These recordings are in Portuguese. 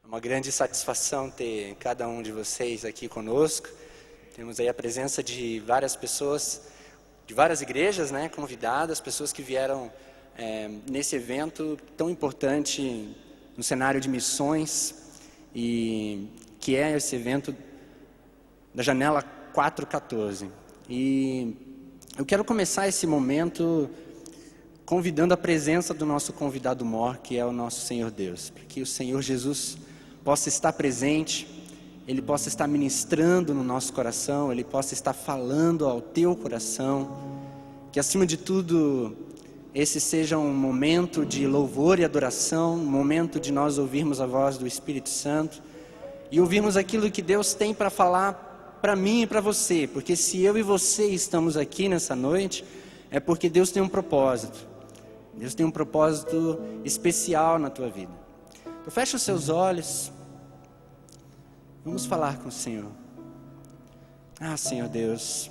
uma grande satisfação ter cada um de vocês aqui conosco. Temos aí a presença de várias pessoas, de várias igrejas, né, convidadas, pessoas que vieram nesse evento tão importante no cenário de missões, e que é esse evento da Janela 414. E eu quero começar esse momento convidando a presença do nosso convidado maior, que é o nosso Senhor Deus, para que o Senhor Jesus possa estar presente, Ele possa estar ministrando no nosso coração, Ele possa estar falando ao teu coração, que acima de tudo, esse seja um momento de louvor e adoração, um momento de nós ouvirmos a voz do Espírito Santo, e ouvirmos aquilo que Deus tem para falar para mim e para você, porque se eu e você estamos aqui nessa noite, é porque Deus tem um propósito, Deus tem um propósito especial na tua vida. Então fecha os seus olhos, vamos falar com o Senhor. Senhor Deus,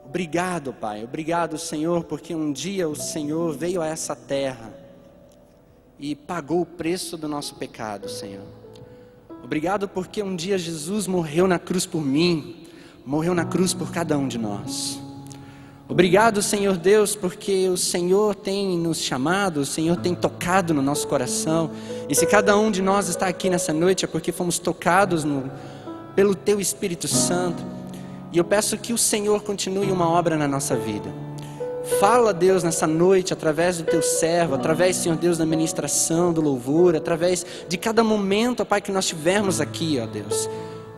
obrigado, Pai, obrigado, Senhor, porque um dia o Senhor veio a essa terra e pagou o preço do nosso pecado, Senhor. Obrigado porque um dia Jesus morreu na cruz por mim, morreu na cruz por cada um de nós. Obrigado, Senhor Deus, porque o Senhor tem nos chamado, o Senhor tem tocado no nosso coração. E se cada um de nós está aqui nessa noite é porque fomos tocados pelo Teu Espírito Santo. E eu peço que o Senhor continue uma obra na nossa vida. Fala, Deus, nessa noite, através do Teu servo, através, Senhor Deus, da ministração, do louvor, através de cada momento, ó Pai, que nós tivermos aqui, ó Deus.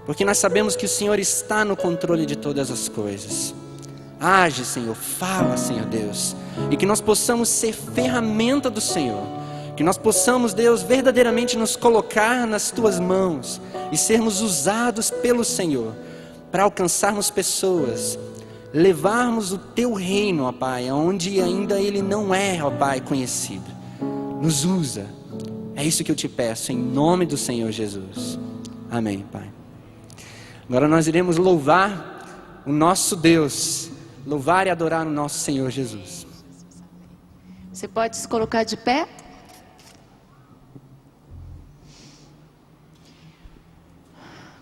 Porque nós sabemos que o Senhor está no controle de todas as coisas. Age, Senhor, fala, Senhor Deus, e que nós possamos ser ferramenta do Senhor, que nós possamos, Deus, verdadeiramente nos colocar nas Tuas mãos e sermos usados pelo Senhor para alcançarmos pessoas, levarmos o Teu reino, ó Pai, onde ainda Ele não é, ó Pai, conhecido. Nos usa, é isso que eu te peço, em nome do Senhor Jesus. Amém, Pai. Agora nós iremos louvar o nosso Deus, louvar e adorar o nosso Senhor Jesus. Você pode se colocar de pé?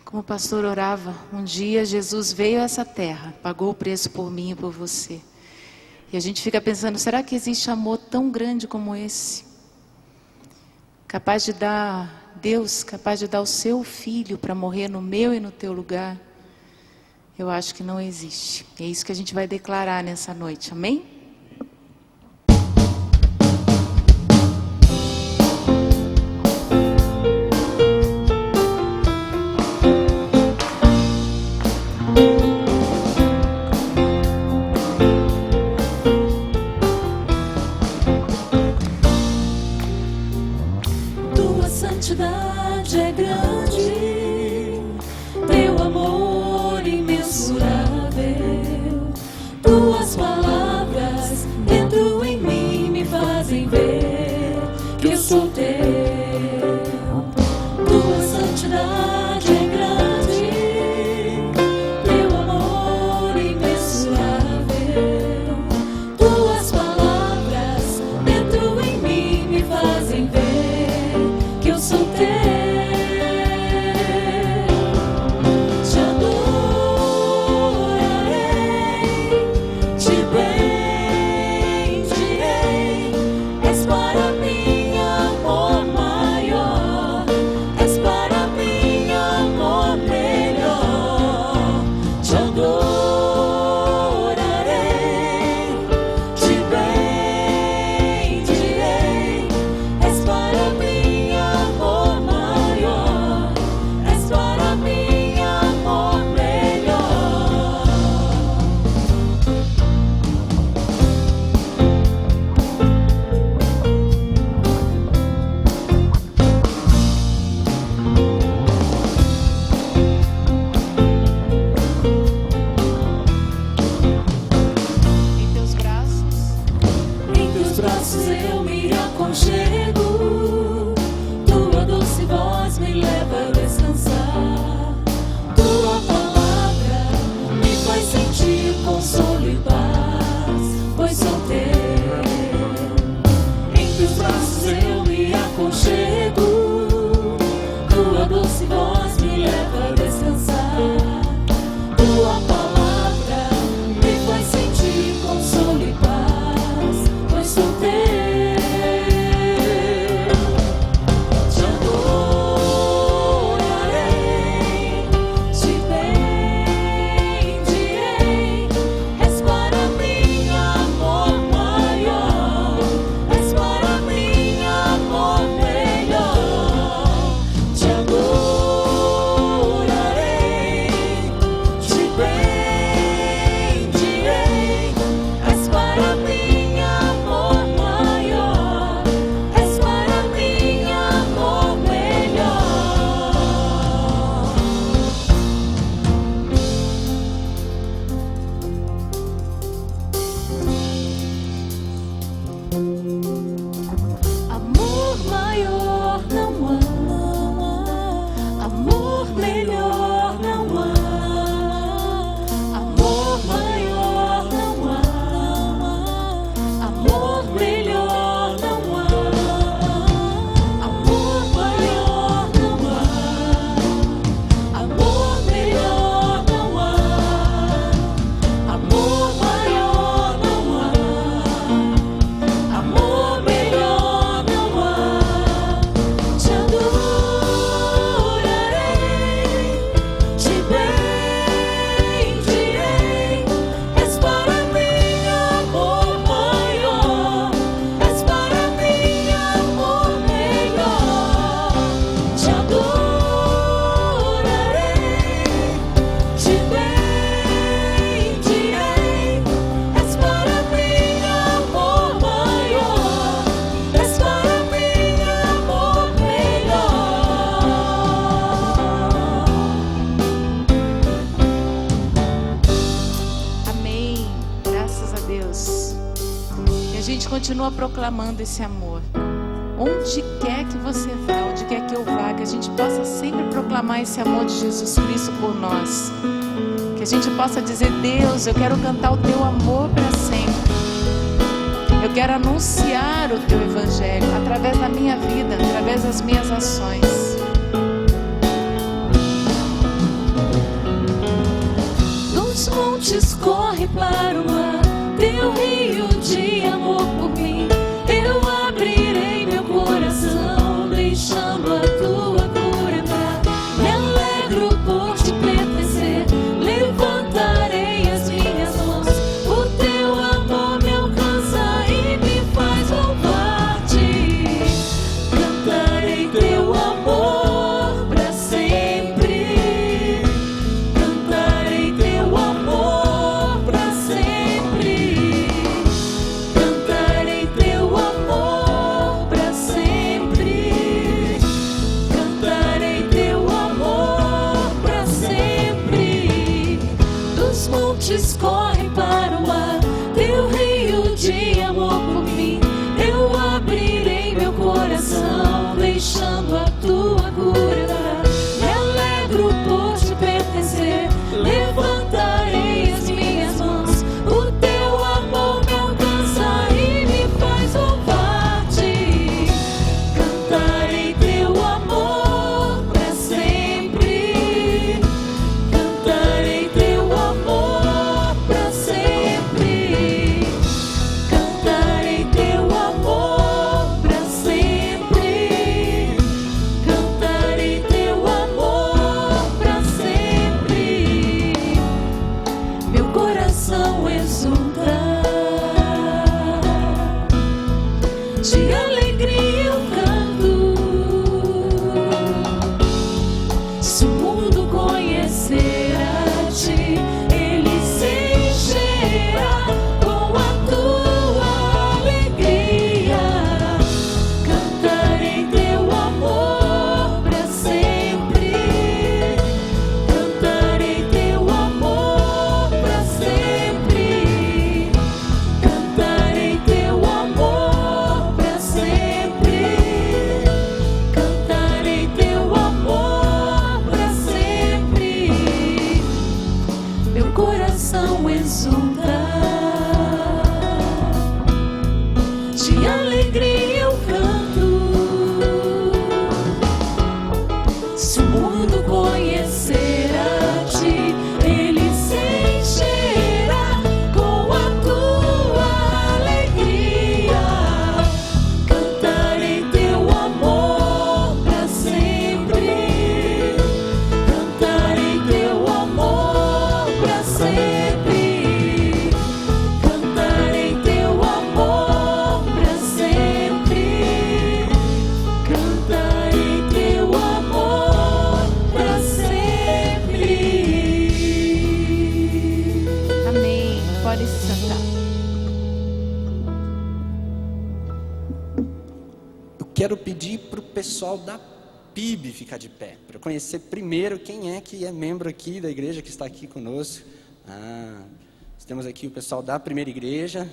Como o pastor orava, um dia Jesus veio a essa terra, pagou o preço por mim e por você. E a gente fica pensando, será que existe amor tão grande como esse? Capaz de dar, Deus, capaz de dar o seu filho para morrer no meu e no teu lugar? Eu acho que não existe. É isso que a gente vai declarar nessa noite, amém? Tua santidade é grande, teu amor imensurável. Tuas palavras dentro em mim me fazem ver que eu sou teu. Tua santidade é grande, teu amor imensurável. Tuas palavras dentro em mim me fazem ver que eu sou teu. Te adoro. continua proclamando esse amor. Onde quer que você vá, onde quer que eu vá, que a gente possa sempre proclamar esse amor de Jesus Cristo por nós. Que a gente possa dizer: Deus, eu quero cantar o teu amor para sempre. Eu quero anunciar o teu evangelho através da minha vida, através das minhas ações. Dos montes corre para o mar, teu rio de amor por mim. Eu abrirei meu coração, deixando a tua cura entrar. Me alegro por te pertencer, levantarei as minhas mãos. O teu amor me alcança e me faz louvar-te. Cantarei teu amor para sempre. Cantarei teu amor para sempre. Cantarei teu amor para sempre. Cantarei teu amor para sempre. Dos montes corre para o mar, teu rio de amor por mim. Eu abrirei meu coração, deixando a tua cura. Me alegro por te pertencer, levantarei as minhas mãos. O teu amor me alcança e me faz louvar-te. Cantarei teu amor para sempre. Cantarei teu amor para sempre. Cantarei teu amor para sempre. Cantarei teu amor para sempre. Meu coração exulta, de alegria eu canto. Se o mundo conhecer a ti, ele se encherá com a tua alegria. Cantarei teu amor para sempre. Cantarei teu amor para sempre. Cantarei teu amor para sempre. Cantarei teu amor para sempre. Meu coração exulta, de alegria eu canto. Se o mundo conhecer a ti, ele se encherá com a tua alegria. Cantarei teu amor para sempre. Cantarei teu amor para sempre. Cantarei teu amor para sempre. Cantarei teu amor para sempre. Amém. Pode se sentar. Eu quero pedir para o pessoal da PIB ficar de pé, para conhecer primeiro quem é que é membro aqui da igreja que está aqui conosco. Nós temos aqui o pessoal da primeira igreja.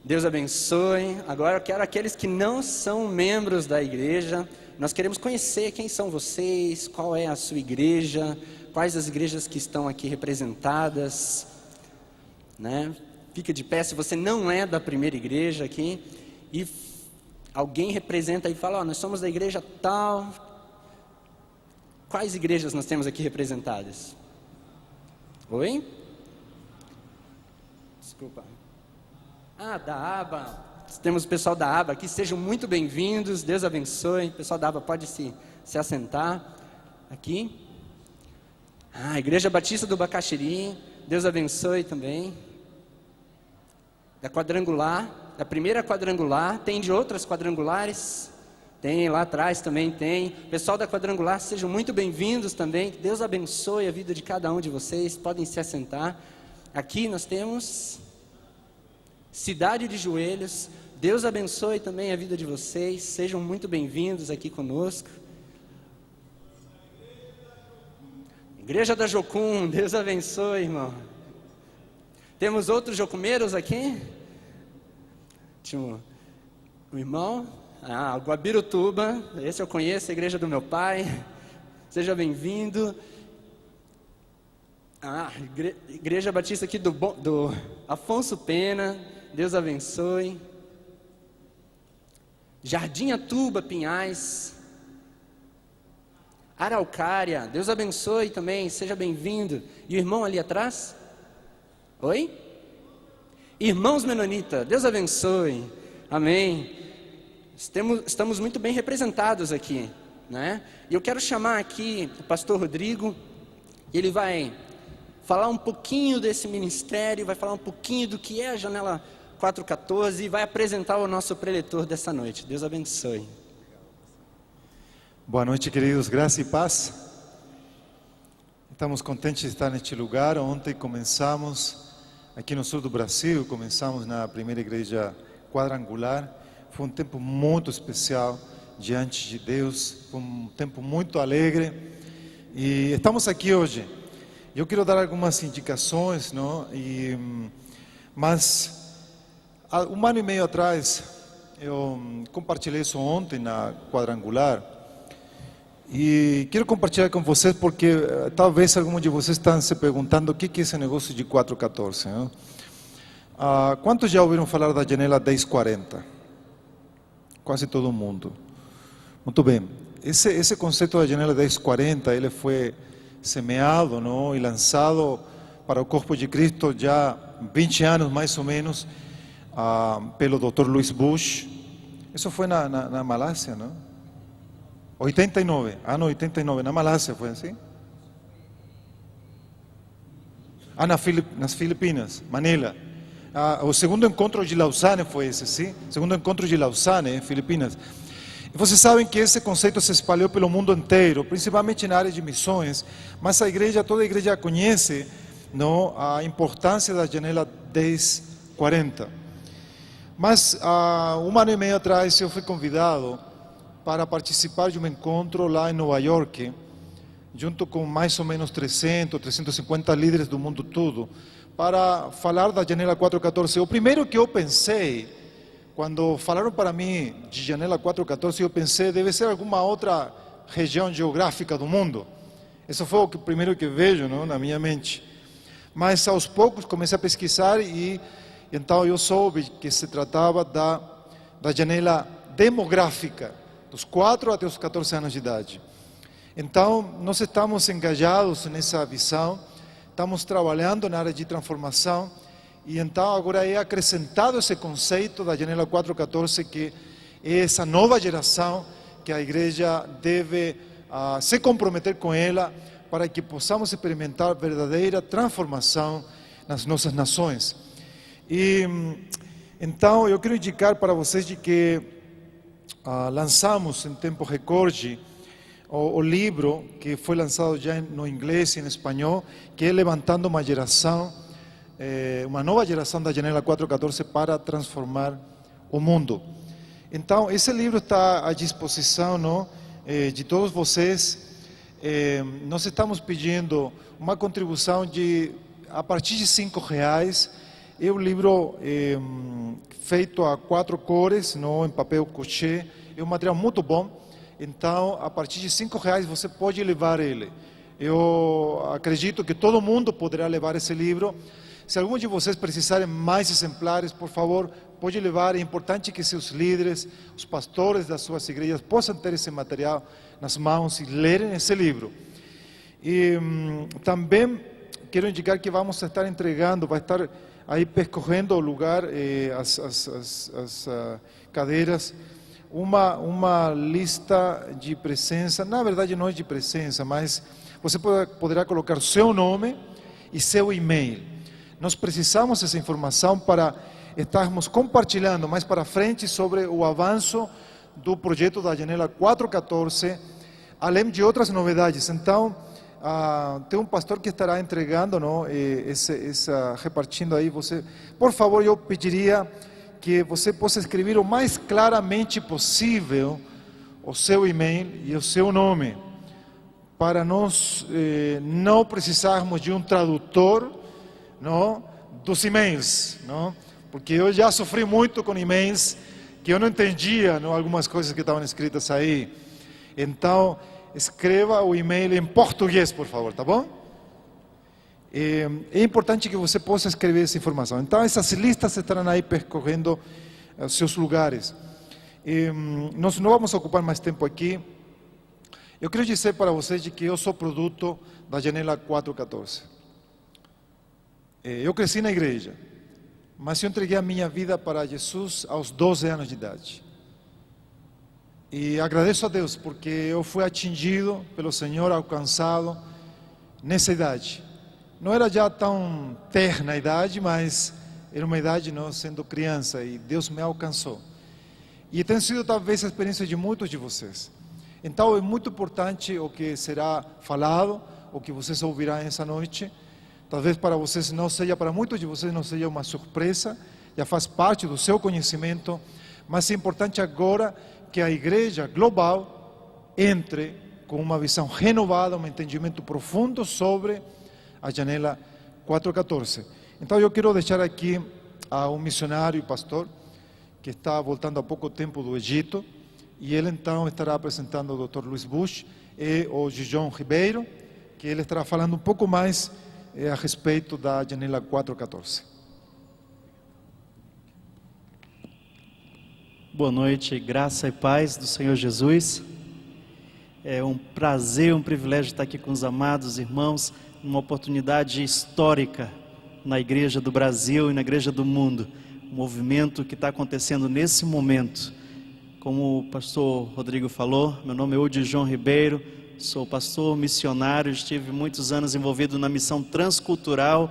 Deus abençoe. Agora eu quero aqueles que não são membros da igreja. Nós queremos conhecer quem são vocês, qual é a sua igreja, quais as igrejas que estão aqui representadas, né? Fica de pé se você não é da primeira igreja aqui e alguém representa e fala: nós somos da igreja tal. Quais igrejas nós temos aqui representadas? Oi? Desculpa. Da ABA. Temos o pessoal da ABA aqui, sejam muito bem-vindos, Deus abençoe. O pessoal da ABA pode se assentar aqui. Igreja Batista do Bacaxiri, Deus abençoe também. Da quadrangular, da primeira quadrangular, tem de outras quadrangulares? Tem, lá atrás também tem. Pessoal da quadrangular, sejam muito bem-vindos também. Deus abençoe a vida de cada um de vocês, podem se assentar. Aqui nós temos Cidade de Joelhos, Deus abençoe também a vida de vocês, sejam muito bem-vindos aqui conosco. Igreja da Jocum, Deus abençoe, irmão. Temos outros jocumeiros aqui? O irmão, Guabirutuba, esse eu conheço, a igreja do meu pai. Seja bem-vindo. Igreja Batista aqui do Afonso Pena, Deus abençoe. Jardim Atuba, Pinhais. Araucária, Deus abençoe também, seja bem-vindo. E o irmão ali atrás? Oi? Irmãos Menonita, Deus abençoe. Amém. Estamos muito bem representados aqui, né? E eu quero chamar aqui o pastor Rodrigo. Ele vai falar um pouquinho desse ministério, vai falar um pouquinho do que é a Janela 414 e vai apresentar o nosso preletor dessa noite. Deus abençoe. Boa noite, queridos, graça e paz. Estamos contentes de estar neste lugar. Ontem começamos aqui no sul do Brasil, começamos na primeira igreja quadrangular. Foi um tempo muito especial diante de Deus, foi um tempo muito alegre e estamos aqui hoje. Eu quero dar algumas indicações, não? Mas há um ano e meio atrás eu compartilhei isso ontem na quadrangular e quero compartilhar com vocês porque talvez alguns de vocês estão se perguntando o que é esse negócio de 414, não? Quantos já ouviram falar da janela 1040? Quase todo mundo. Muito bem. Esse conceito da janela 1040, ele foi semeado, não, e lançado para o corpo de Cristo já 20 anos mais ou menos pelo Dr. Louis Bush. Isso foi na Malásia, não? 89, ano 89, na Malásia foi assim? Nas Filipinas, Manila. O segundo encontro de Lausanne foi esse, sim? Segundo encontro de Lausanne, Filipinas. E vocês sabem que esse conceito se espalhou pelo mundo inteiro, principalmente na área de missões, mas toda a igreja conhece, não, a importância da janela 1040. Mas um ano e meio atrás eu fui convidado para participar de um encontro lá em Nova York, junto com mais ou menos 350 líderes do mundo todo, para falar da janela 414. O primeiro que eu pensei, quando falaram para mim de janela 414, eu pensei, deve ser alguma outra região geográfica do mundo. Isso foi o primeiro que vejo, não, na minha mente. Mas aos poucos comecei a pesquisar e então eu soube que se tratava da janela demográfica, dos 4 até os 14 anos de idade. Então, nós estamos engajados nessa visão, estamos trabalhando na área de transformação, e então agora é acrescentado esse conceito da janela 414, que é essa nova geração que a igreja deve se comprometer com ela, para que possamos experimentar verdadeira transformação nas nossas nações. E então eu quero indicar para vocês de que lançamos em tempo recorde o livro que foi lançado já no inglês e em espanhol, que é Levantando uma Geração, uma nova geração da janela 414 para transformar o mundo. Então, esse livro está à disposição, não, de todos vocês. Nós estamos pedindo uma contribuição a partir de R$5. É um livro feito a 4 cores, não, em papel couché. É um material muito bom. Então, a partir de R$5 você pode levar ele. Eu acredito que todo mundo poderá levar esse livro. Se algum de vocês precisarem mais exemplares, por favor, pode levar. É importante que seus líderes, os pastores das suas igrejas, possam ter esse material nas mãos e lerem esse livro. E também quero indicar que vamos estar entregando, vai estar aí percorrendo o lugar, as cadeiras, uma lista de presença. Na verdade não é de presença, mas você poderá colocar seu nome e seu e-mail. Nós precisamos dessa informação para estarmos compartilhando mais para frente sobre o avanço do projeto da janela 414, além de outras novidades. Então, tem um pastor que estará entregando, não, repartindo aí. Você, por favor, eu pediria que você possa escrever o mais claramente possível o seu e-mail e o seu nome, para nós não precisarmos de um tradutor, não, dos e-mails, não? Porque eu já sofri muito com e-mails que eu não entendia, não, algumas coisas que estavam escritas aí. Então, escreva o e-mail em português, por favor, tá bom? É importante que você possa escrever essa informação. Então, essas listas estarão aí percorrendo seus lugares. Nós não vamos ocupar mais tempo aqui. Eu quero dizer para vocês de que eu sou produto da Janela 414. Eu cresci na igreja, mas eu entreguei a minha vida para Jesus aos 12 anos de idade. E agradeço a Deus porque eu fui atingido pelo Senhor, alcançado nessa idade. Não era já tão terna a idade, mas era uma idade não sendo criança, e Deus me alcançou. E tem sido talvez a experiência de muitos de vocês. Então é muito importante o que será falado, o que vocês ouvirão essa noite. Talvez para vocês não seja, para muitos de vocês não seja uma surpresa, já faz parte do seu conhecimento, mas é importante agora que a igreja global entre com uma visão renovada, um entendimento profundo sobre a Janela 414. Então eu quero deixar aqui a um missionário e pastor que está voltando há pouco tempo do Egito, e ele então estará apresentando o Dr. Luiz Bush e o João Ribeiro, que ele estará falando um pouco mais a respeito da Janela 414. Boa noite, graça e paz do Senhor Jesus. É um prazer, um privilégio estar aqui com os amados irmãos, uma oportunidade histórica na Igreja do Brasil e na Igreja do mundo. Um movimento que está acontecendo nesse momento. Como o pastor Rodrigo falou, meu nome é João Ribeiro, sou pastor missionário, estive muitos anos envolvido na missão transcultural,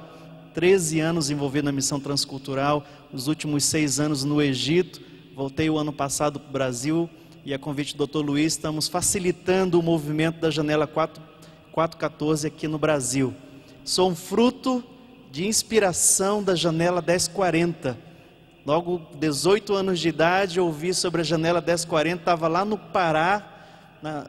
13 anos envolvido na missão transcultural, os últimos 6 anos no Egito. Voltei o ano passado para o Brasil e a convite do Dr. Luiz estamos facilitando o movimento da Janela 414 aqui no Brasil. Sou um fruto de inspiração da Janela 1040. Logo 18 anos de idade ouvi sobre a Janela 1040, estava lá no Pará,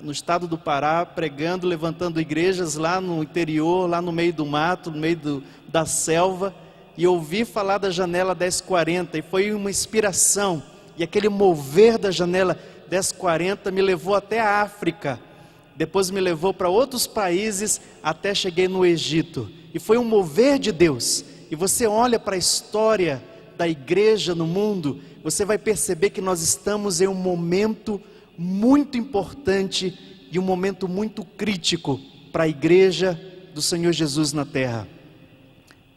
no estado do Pará, pregando, levantando igrejas lá no interior, lá no meio do mato, no meio da selva, e ouvi falar da Janela 1040 e foi uma inspiração. E aquele mover da Janela 1040 me levou até a África, depois me levou para outros países, até cheguei no Egito. E foi um mover de Deus. E você olha para a história da igreja no mundo, você vai perceber que nós estamos em um momento muito importante e um momento muito crítico para a igreja do Senhor Jesus na terra.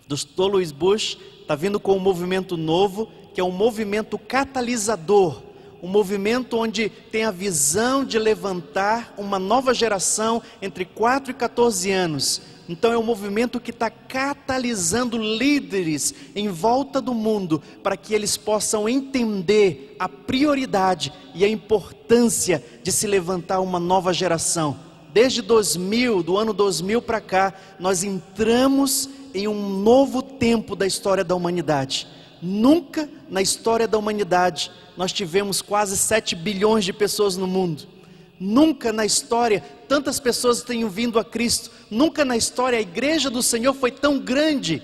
O Dr. Luiz Bush está vindo com um movimento novo, que é um movimento catalisador, um movimento onde tem a visão de levantar uma nova geração entre 4 e 14 anos. Então é um movimento que está catalisando líderes em volta do mundo, para que eles possam entender a prioridade e a importância de se levantar uma nova geração. Desde 2000, do ano 2000 para cá, nós entramos em um novo tempo da história da humanidade. Nunca na história da humanidade nós tivemos quase 7 bilhões de pessoas no mundo. Nunca na história tantas pessoas tenham vindo a Cristo. Nunca na história a igreja do Senhor foi tão grande.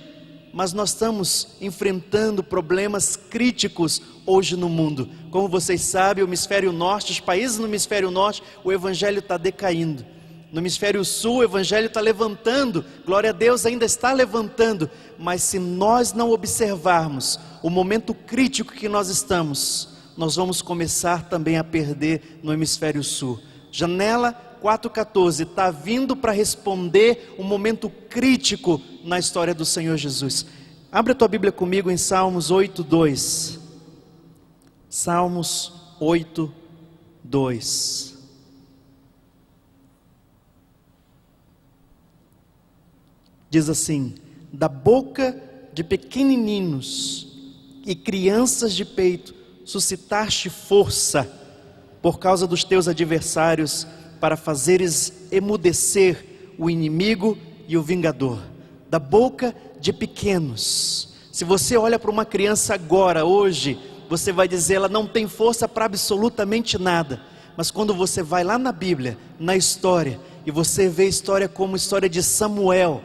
Mas nós estamos enfrentando problemas críticos hoje no mundo. Como vocês sabem, o hemisfério norte, os países no hemisfério norte, o evangelho está decaindo. No hemisfério sul, o evangelho está levantando. Glória a Deus, ainda está levantando. Mas se nós não observarmos o momento crítico que nós estamos, nós vamos começar também a perder no hemisfério sul. Janela 414 está vindo para responder um momento crítico na história do Senhor Jesus. Abre a tua Bíblia comigo em Salmos 8:2. Salmos 8:2. Diz assim: da boca de pequeninos e crianças de peito suscitaste força por causa dos teus adversários, para fazeres emudecer o inimigo e o vingador. Da boca de pequenos. Se você olha para uma criança agora, hoje, você vai dizer, ela não tem força para absolutamente nada. Mas quando você vai lá na Bíblia, na história, e você vê a história como a história de Samuel,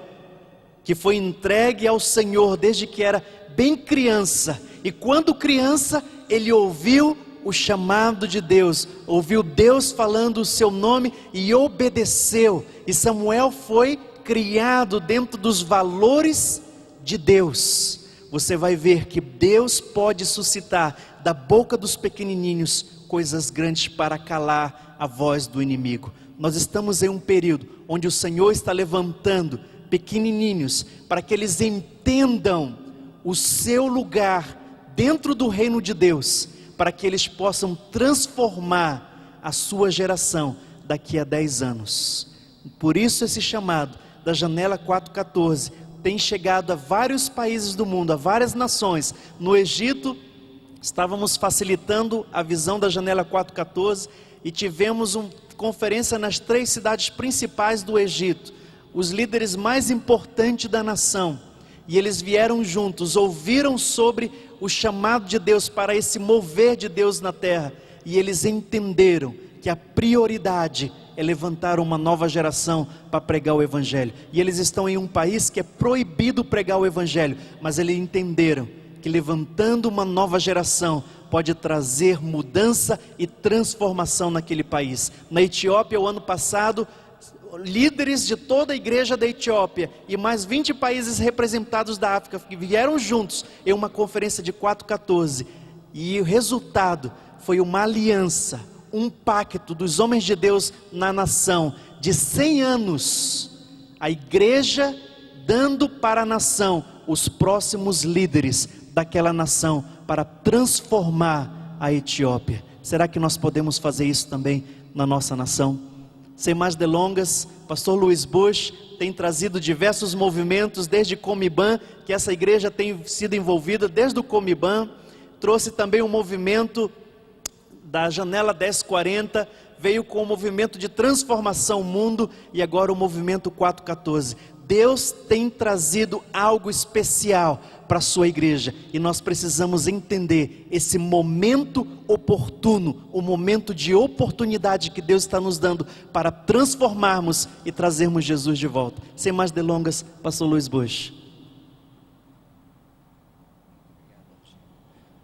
que foi entregue ao Senhor desde que era bem criança, e quando criança, ele ouviu o chamado de Deus, ouviu Deus falando o seu nome e obedeceu. E Samuel foi criado dentro dos valores de Deus. Você vai ver que Deus pode suscitar da boca dos pequenininhos coisas grandes para calar a voz do inimigo. Nós estamos em um período onde o Senhor está levantando pequenininhos para que eles entendam o seu lugar dentro do reino de Deus, para que eles possam transformar a sua geração daqui a 10 anos. Por isso esse chamado da Janela 414 tem chegado a vários países do mundo, a várias nações. No Egito, estávamos facilitando a visão da Janela 414 e tivemos uma conferência nas 3 cidades principais do Egito, os líderes mais importantes da nação, e eles vieram juntos, ouviram sobre o chamado de Deus para esse mover de Deus na terra, e eles entenderam que a prioridade é levantar uma nova geração para pregar o Evangelho. E eles estão em um país que é proibido pregar o Evangelho, mas eles entenderam que levantando uma nova geração pode trazer mudança e transformação naquele país. Na Etiópia, o ano passado, líderes de toda a igreja da Etiópia e mais 20 países representados da África que vieram juntos em uma conferência de 414, e o resultado foi uma aliança, um pacto dos homens de Deus na nação, de 100 anos, a igreja dando para a nação os próximos líderes daquela nação para transformar a Etiópia. Será que nós podemos fazer isso também na nossa nação? Sem mais delongas, pastor Luiz Bush tem trazido diversos movimentos desde Comiban, que essa igreja tem sido envolvida desde o Comiban, trouxe também um movimento da Janela 1040, veio com o movimento de transformação mundo e agora o movimento 414. Deus tem trazido algo especial para a sua igreja e nós precisamos entender esse momento oportuno, o momento de oportunidade que Deus está nos dando para transformarmos e trazermos Jesus de volta. Sem mais delongas, pastor Luiz Bush.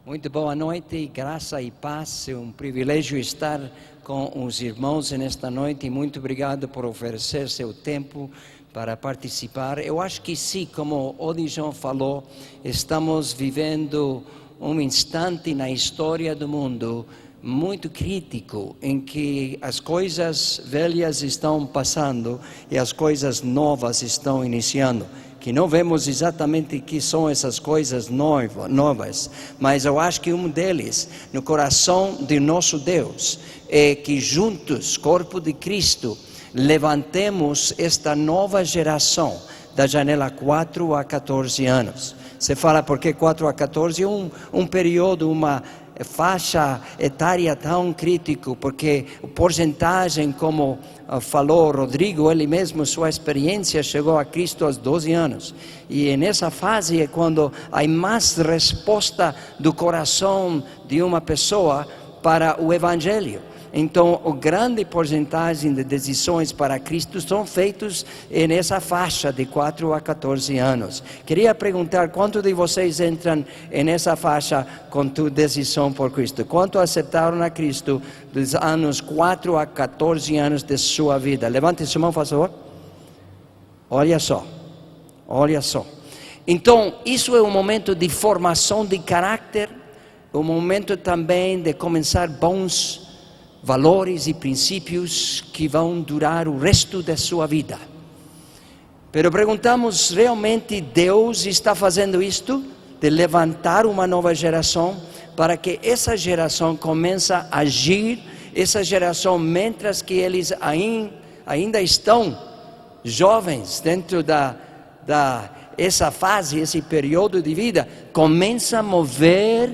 Muito boa noite, graça e paz. É um privilégio estar com os irmãos nesta noite e muito obrigado por oferecer seu tempo para participar. Eu acho que sim, como Odijon falou, estamos vivendo um instante na história do mundo muito crítico, em que as coisas velhas estão passando e as coisas novas estão iniciando. Que não vemos exatamente o que são essas coisas novas, mas eu acho que um deles, no coração de nosso Deus, é que juntos, corpo de Cristo, levantemos esta nova geração da janela 4 a 14 anos. Você fala, por que 4 a 14? Um período, uma faixa etária tão crítico, porque a porcentagem, como falou Rodrigo, ele mesmo, sua experiência, chegou a Cristo aos 12 anos. E nessa fase é quando há mais resposta do coração de uma pessoa para o Evangelho. Então, a grande porcentagem de decisões para Cristo são feitas nessa faixa de 4 a 14 anos. Queria perguntar, quantos de vocês entram nessa faixa com tua decisão por Cristo? Quantos aceitaram a Cristo dos anos 4 a 14 anos de sua vida? Levante sua mão, por favor. Olha só, olha só. Então, isso é um momento de formação de caráter, um momento também de começar bons valores e princípios que vão durar o resto da sua vida. Pero perguntamos, realmente Deus está fazendo isto? De levantar uma nova geração para que essa geração comece a agir, essa geração, mientras que eles ainda estão jovens dentro essa fase, esse período de vida, começa a mover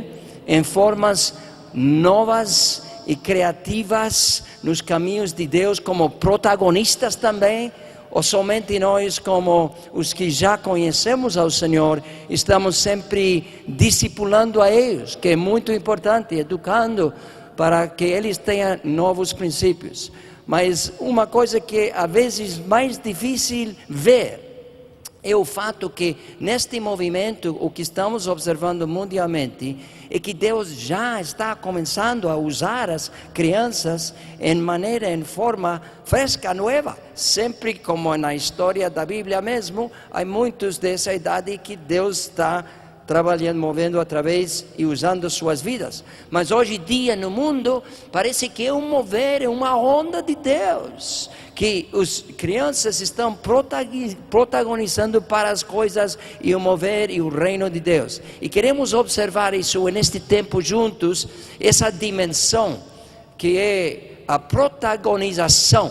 em formas novas e criativas nos caminhos de Deus, como protagonistas também, ou somente nós, como os que já conhecemos ao Senhor, estamos sempre discipulando a eles, que é muito importante, educando para que eles tenham novos princípios. Mas uma coisa que às vezes é mais difícil ver é o fato que neste movimento, o que estamos observando mundialmente, é que Deus já está começando a usar as crianças em forma fresca, nova. Sempre como na história da Bíblia mesmo, há muitos dessa idade que Deus está trabalhando, movendo através e usando suas vidas. Mas hoje em dia no mundo, parece que é um mover, é uma onda de Deus, que as crianças estão protagonizando para as coisas e o mover e o reino de Deus. E queremos observar isso neste tempo juntos, essa dimensão que é a protagonização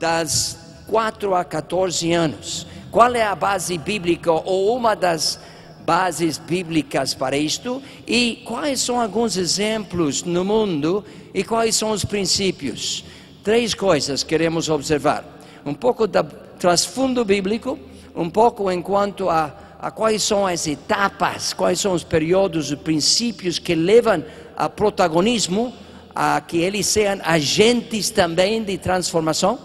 das 4 a 14 anos. Qual é a base bíblica ou uma das bases bíblicas para isto e quais são alguns exemplos no mundo e quais são os princípios? 3 coisas queremos observar. Um pouco do trasfundo bíblico, um pouco em quanto a quais são as etapas, quais são os períodos, os princípios que levam a protagonismo, a que eles sejam agentes também de transformação,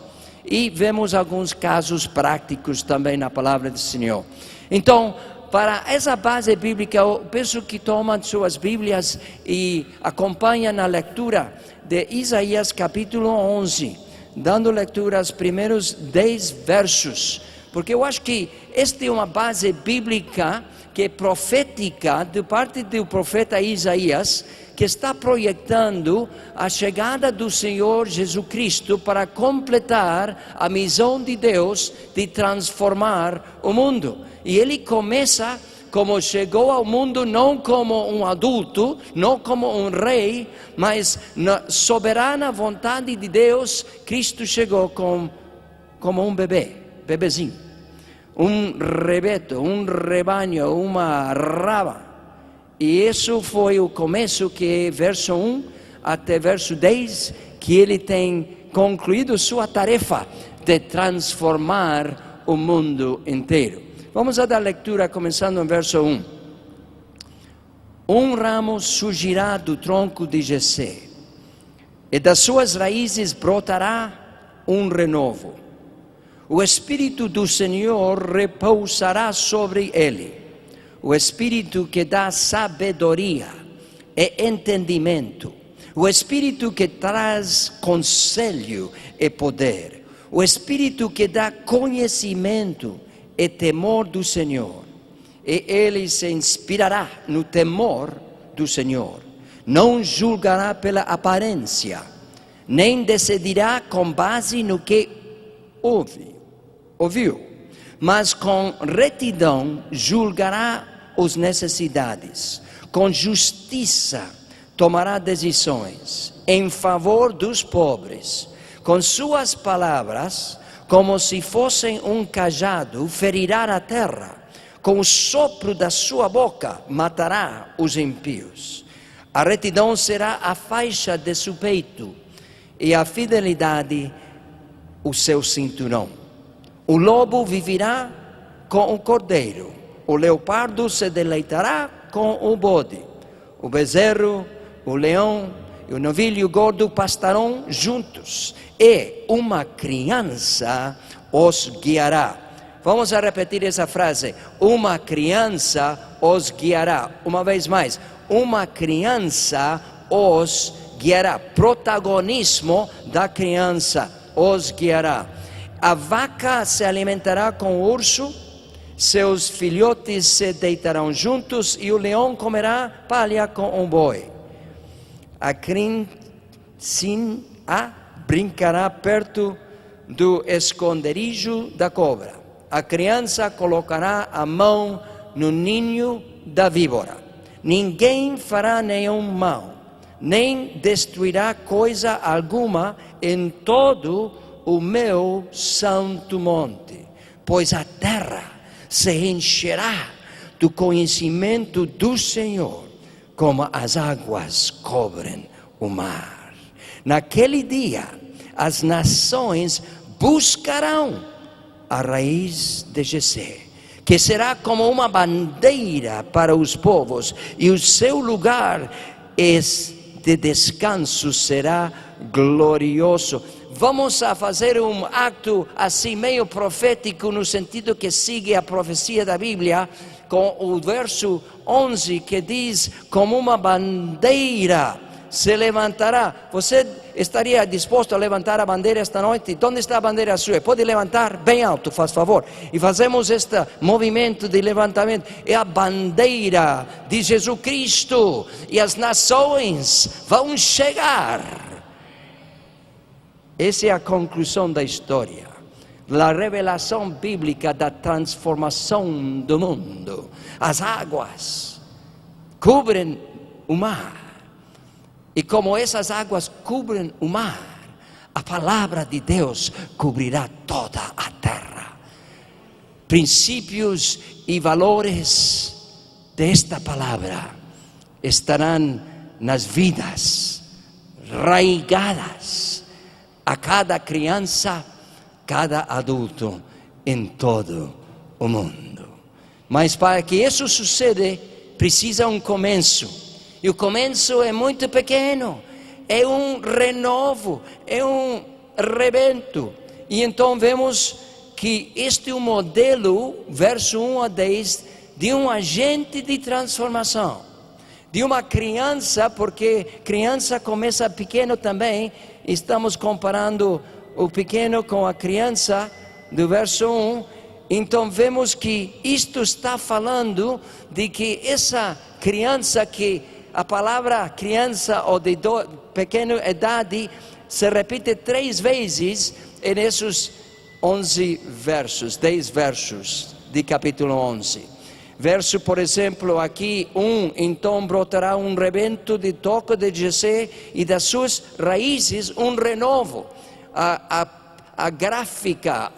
e vemos alguns casos práticos também na palavra do Senhor. Então, para essa base bíblica, eu peço que tomem suas Bíblias e acompanhem a leitura de Isaías capítulo 11, dando leitura aos primeiros 10 versos, porque eu acho que esta é uma base bíblica que é profética de parte do profeta Isaías, que está projetando a chegada do Senhor Jesus Cristo para completar a missão de Deus de transformar o mundo. E ele começa como chegou ao mundo não como um adulto, não como um rei, mas na soberana vontade de Deus, Cristo chegou como um bebezinho, um rebeto, um rebanho, uma raba. E isso foi o começo, que é verso 1 até verso 10, que ele tem concluído sua tarefa de transformar o mundo inteiro. Vamos a dar leitura começando no verso 1. Um ramo surgirá do tronco de Jessé, e das suas raízes brotará um renovo. O Espírito do Senhor repousará sobre ele, o Espírito que dá sabedoria e entendimento, o Espírito que traz conselho e poder, o Espírito que dá conhecimento e temor do Senhor. E ele se inspirará no temor do Senhor. Não julgará pela aparência, nem decidirá com base no que ouviu, mas com retidão julgará as necessidades. Com justiça tomará decisões em favor dos pobres. Com suas palavras, como se fossem um cajado, ferirá a terra. Com o sopro da sua boca, matará os ímpios. A retidão será a faixa de seu peito, e a fidelidade o seu cinturão. O lobo viverá com o cordeiro, o leopardo se deleitará com o bode, o bezerro, o leão e o novilho gordo pastarão juntos, e uma criança os guiará. Vamos a repetir essa frase: uma criança os guiará. Uma vez mais, uma criança os guiará. Protagonismo da criança os guiará. A vaca se alimentará com o urso, seus filhotes se deitarão juntos, e o leão comerá palha com um boi. A criança brincará perto do esconderijo da cobra. A criança colocará a mão no ninho da víbora. Ninguém fará nenhum mal, nem destruirá coisa alguma em todo o meu santo monte, pois a terra se encherá do conhecimento do Senhor, como as águas cobrem o mar. Naquele dia, as nações buscarão a raiz de Jessé, que será como uma bandeira para os povos, e o seu lugar de descanso será glorioso. vamos a fazer um acto assim meio profético, no sentido que sigue a profecia da Bíblia, com o verso 11 que diz: como uma bandeira se levantará. Você estaria disposto a levantar a bandeira esta noite? Onde está a bandeira sua? Pode levantar bem alto, faz favor. E fazemos este movimento de levantamento. É a bandeira de Jesus Cristo. E as nações vão chegar. Essa é a conclusão da história. A revelação bíblica da transformação do mundo. As águas cobrem o mar. E como essas águas cobrem o mar, a palavra de Deus cobrirá toda a terra. Princípios e valores desta palavra estarão nas vidas, raigadas a cada criança, cada adulto em todo o mundo. Mas para que isso suceda, precisa um começo. E o começo é muito pequeno, é um renovo, é um rebento. E então vemos que este é o modelo, verso 1 a 10, de um agente de transformação. De uma criança, porque criança começa pequeno também, estamos comparando o pequeno com a criança, do verso 1. Então vemos que isto está falando de que essa criança que... A palavra criança ou de pequena idade se repete 3 vezes nesses 11 versos, 10 versos de capítulo 11. Verso, por exemplo, aqui 1, então brotará um rebento de toco de Jessé e das suas raízes um renovo. A gráfica,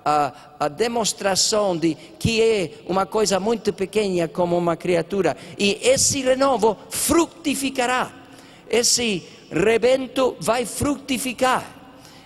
a demonstração de que é uma coisa muito pequena como uma criatura. E esse renovo frutificará. Esse rebento vai frutificar.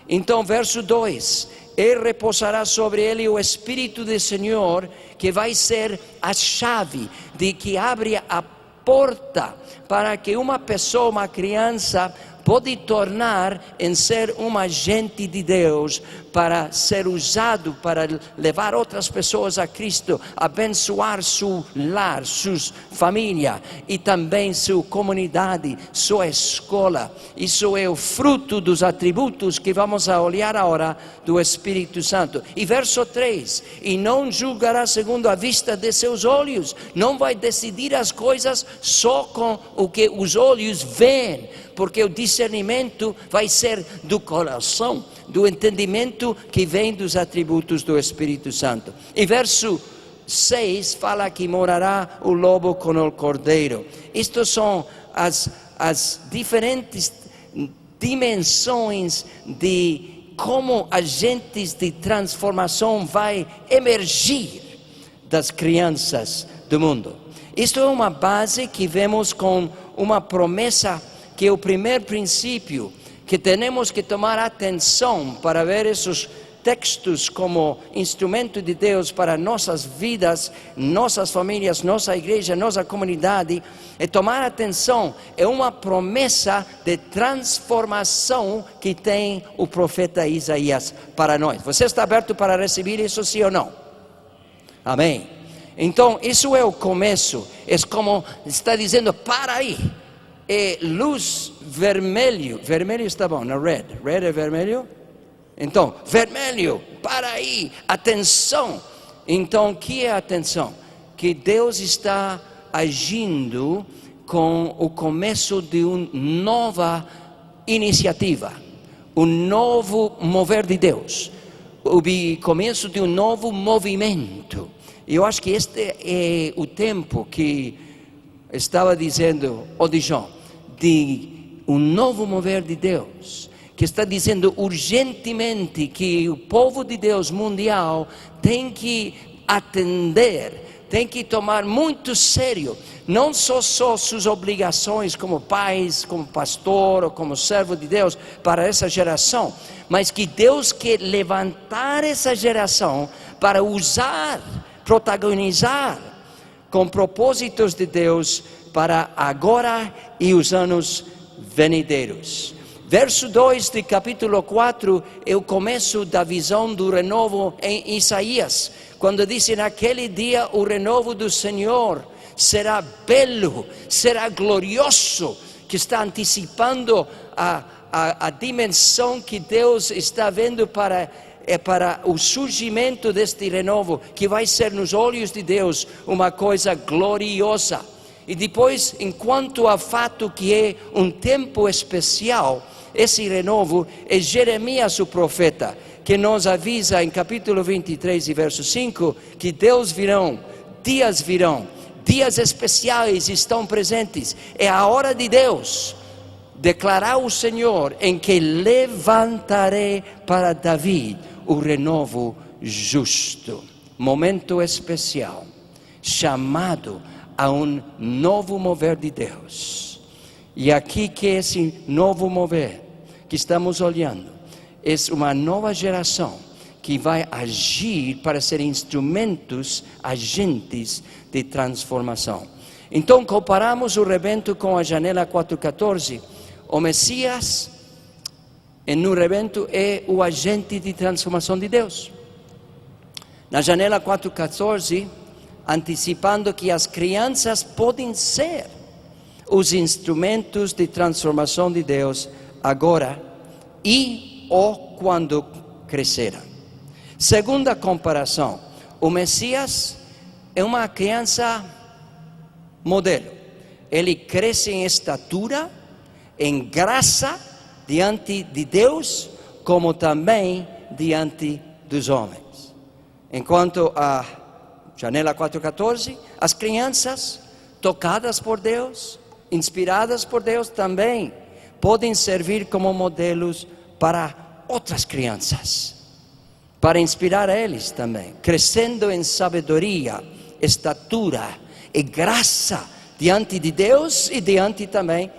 Então, verso 2. E repousará sobre ele o Espírito do Senhor, que vai ser a chave de que abre a porta para que uma pessoa, uma criança, pode tornar em ser um agente de Deus para ser usado para levar outras pessoas a Cristo, abençoar seu lar, sua família e também sua comunidade, sua escola. Isso é o fruto dos atributos que vamos a olhar agora do Espírito Santo. E verso 3, e não julgará segundo a vista de seus olhos, não vai decidir as coisas só com o que os olhos veem, porque o discernimento vai ser do coração, do entendimento que vem dos atributos do Espírito Santo. E verso 6 fala que morará o lobo com o cordeiro. Estas são as diferentes dimensões de como agentes de transformação vai emergir das crianças do mundo. Isto é uma base que vemos com uma promessa, que é o primeiro princípio, que temos que tomar atenção para ver esses textos como instrumento de Deus para nossas vidas, nossas famílias, nossa igreja, nossa comunidade. E tomar atenção é uma promessa de transformação que tem o profeta Isaías para nós. Você está aberto para receber isso, sim ou não? Amém. Então, isso é o começo. É como está dizendo, para aí. É luz vermelho. Vermelho está bom, não red. Red é vermelho? Então, vermelho, para aí, atenção. Então, o que é atenção? Que Deus está agindo com o começo de uma nova iniciativa, um novo mover de Deus, o começo de um novo movimento. Eu acho que este é o tempo que estava dizendo o Dijon, de um novo mover de Deus, que está dizendo urgentemente que o povo de Deus mundial tem que atender, tem que tomar muito sério, não só suas obrigações como pais, como pastor ou como servo de Deus para essa geração, mas que Deus quer levantar essa geração para usar, protagonizar com propósitos de Deus para agora e os anos venideiros. Verso 2 de capítulo 4 é o começo da visão do renovo em Isaías, quando diz: naquele dia o renovo do Senhor será belo, será glorioso, que está antecipando a dimensão que Deus está vendo para o surgimento deste renovo, que vai ser nos olhos de Deus uma coisa gloriosa. E depois, enquanto ao fato que é um tempo especial, esse renovo, é Jeremias o profeta, que nos avisa em capítulo 23 e verso 5, que virão, dias especiais estão presentes. É a hora de Deus declarar o Senhor, em que levantarei para Davi o renovo justo. Momento especial, chamado a um novo mover de Deus. E aqui que esse novo mover que estamos olhando é uma nova geração que vai agir para ser instrumentos, agentes de transformação. Então comparamos o rebento com a janela 4:14. O Messias, no rebento, é o agente de transformação de Deus. Na janela 4:14, antecipando que as crianças podem ser os instrumentos de transformação de Deus agora e ou quando cresceram. Segunda comparação, o Messias é uma criança modelo. Ele cresce em estatura, em graça diante de Deus, como também diante dos homens. Enquanto a janela 4:14, as crianças tocadas por Deus, inspiradas por Deus, também podem servir como modelos para outras crianças, para inspirar eles também, crescendo em sabedoria, estatura e graça diante de Deus e diante também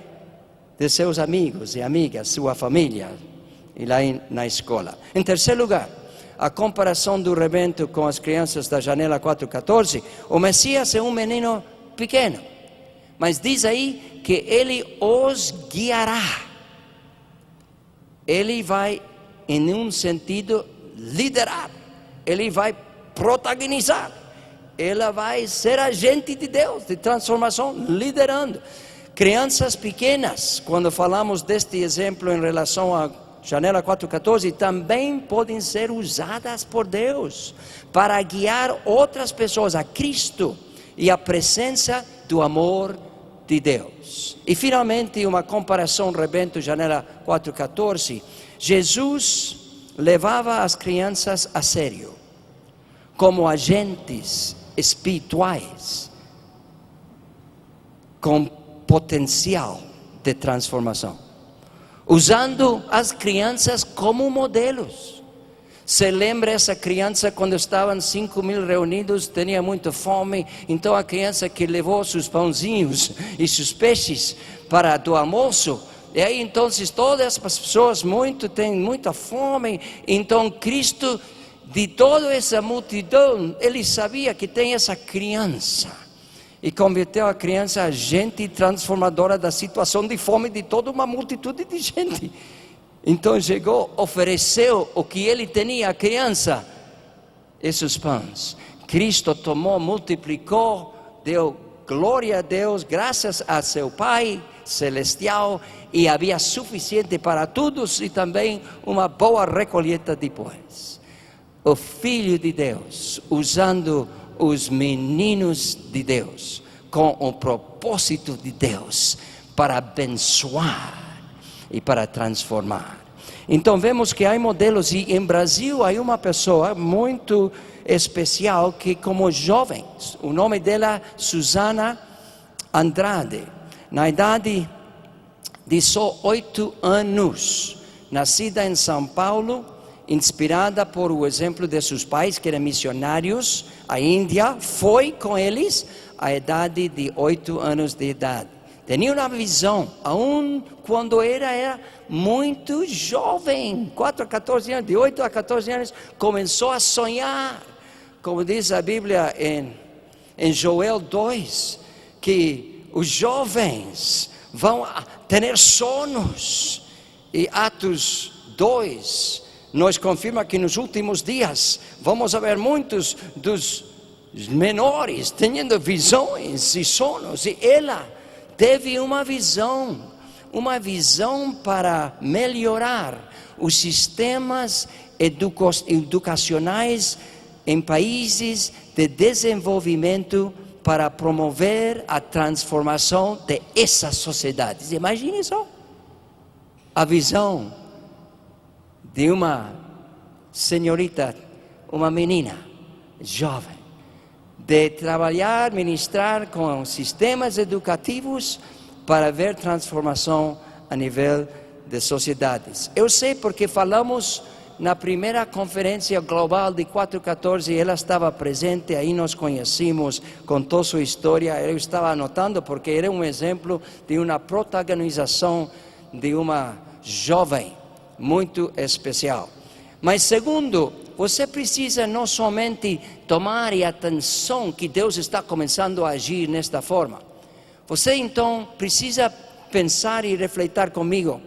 de seus amigos e amigas, sua família e lá na escola. Em terceiro lugar, a comparação do rebento com as crianças da janela 4:14, o Messias é um menino pequeno, mas diz aí que ele os guiará. Ele vai, em um sentido, liderar, ele vai protagonizar, ele vai ser agente de Deus, de transformação, liderando. Crianças pequenas, quando falamos deste exemplo em relação a janela 4:14, também podem ser usadas por Deus para guiar outras pessoas a Cristo e a presença do amor de Deus. E finalmente, uma comparação rebento, janela 4:14, Jesus levava as crianças a sério, como agentes espirituais, com potencial de transformação, usando as crianças como modelos. Se lembra essa criança quando estavam 5.000 reunidos, tinha muita fome, então a criança que levou seus pãozinhos e seus peixes para do almoço, e aí então todas as pessoas têm muita fome, então Cristo, de toda essa multidão, ele sabia que tem essa criança, e converteu a criança em agente transformadora da situação de fome de toda uma multitude de gente. Então chegou, ofereceu o que ele tinha à criança, esses pães. Cristo tomou, multiplicou, deu glória a Deus, graças a seu Pai celestial, e havia suficiente para todos e também uma boa recolheita depois. O Filho de Deus, usando os meninos de Deus, com o propósito de Deus, para abençoar e para transformar. Então vemos que há modelos, e em Brasil há uma pessoa muito especial que, como jovem, o nome dela é Susana Andrade, na idade de só 8 anos, nascida em São Paulo, inspirada por o exemplo de seus pais, que eram missionários à Índia, foi com eles à idade de 8 anos de idade. Tinha uma visão, aun quando era muito jovem, 4 a 14 anos, de 8 a 14 anos, começou a sonhar, como diz a Bíblia em Joel 2, que os jovens vão ter sonhos, E Atos 2 nos confirma que nos últimos dias vamos ver muitos dos menores tendo visões e sonhos. E ela teve uma visão para melhorar os sistemas educacionais em países de desenvolvimento para promover a transformação de essas sociedades. Imagine só a visão de uma senhorita, uma menina jovem, de trabalhar, ministrar com sistemas educativos para ver transformação a nível de sociedades. Eu sei porque falamos na primeira conferência global de 414, ela estava presente, aí nós conhecemos, contou sua história, eu estava anotando porque era um exemplo de uma protagonização de uma jovem muito especial. Mas segundo, você precisa não somente tomar atenção que Deus está começando a agir nesta forma. Você então precisa pensar e refletir comigo.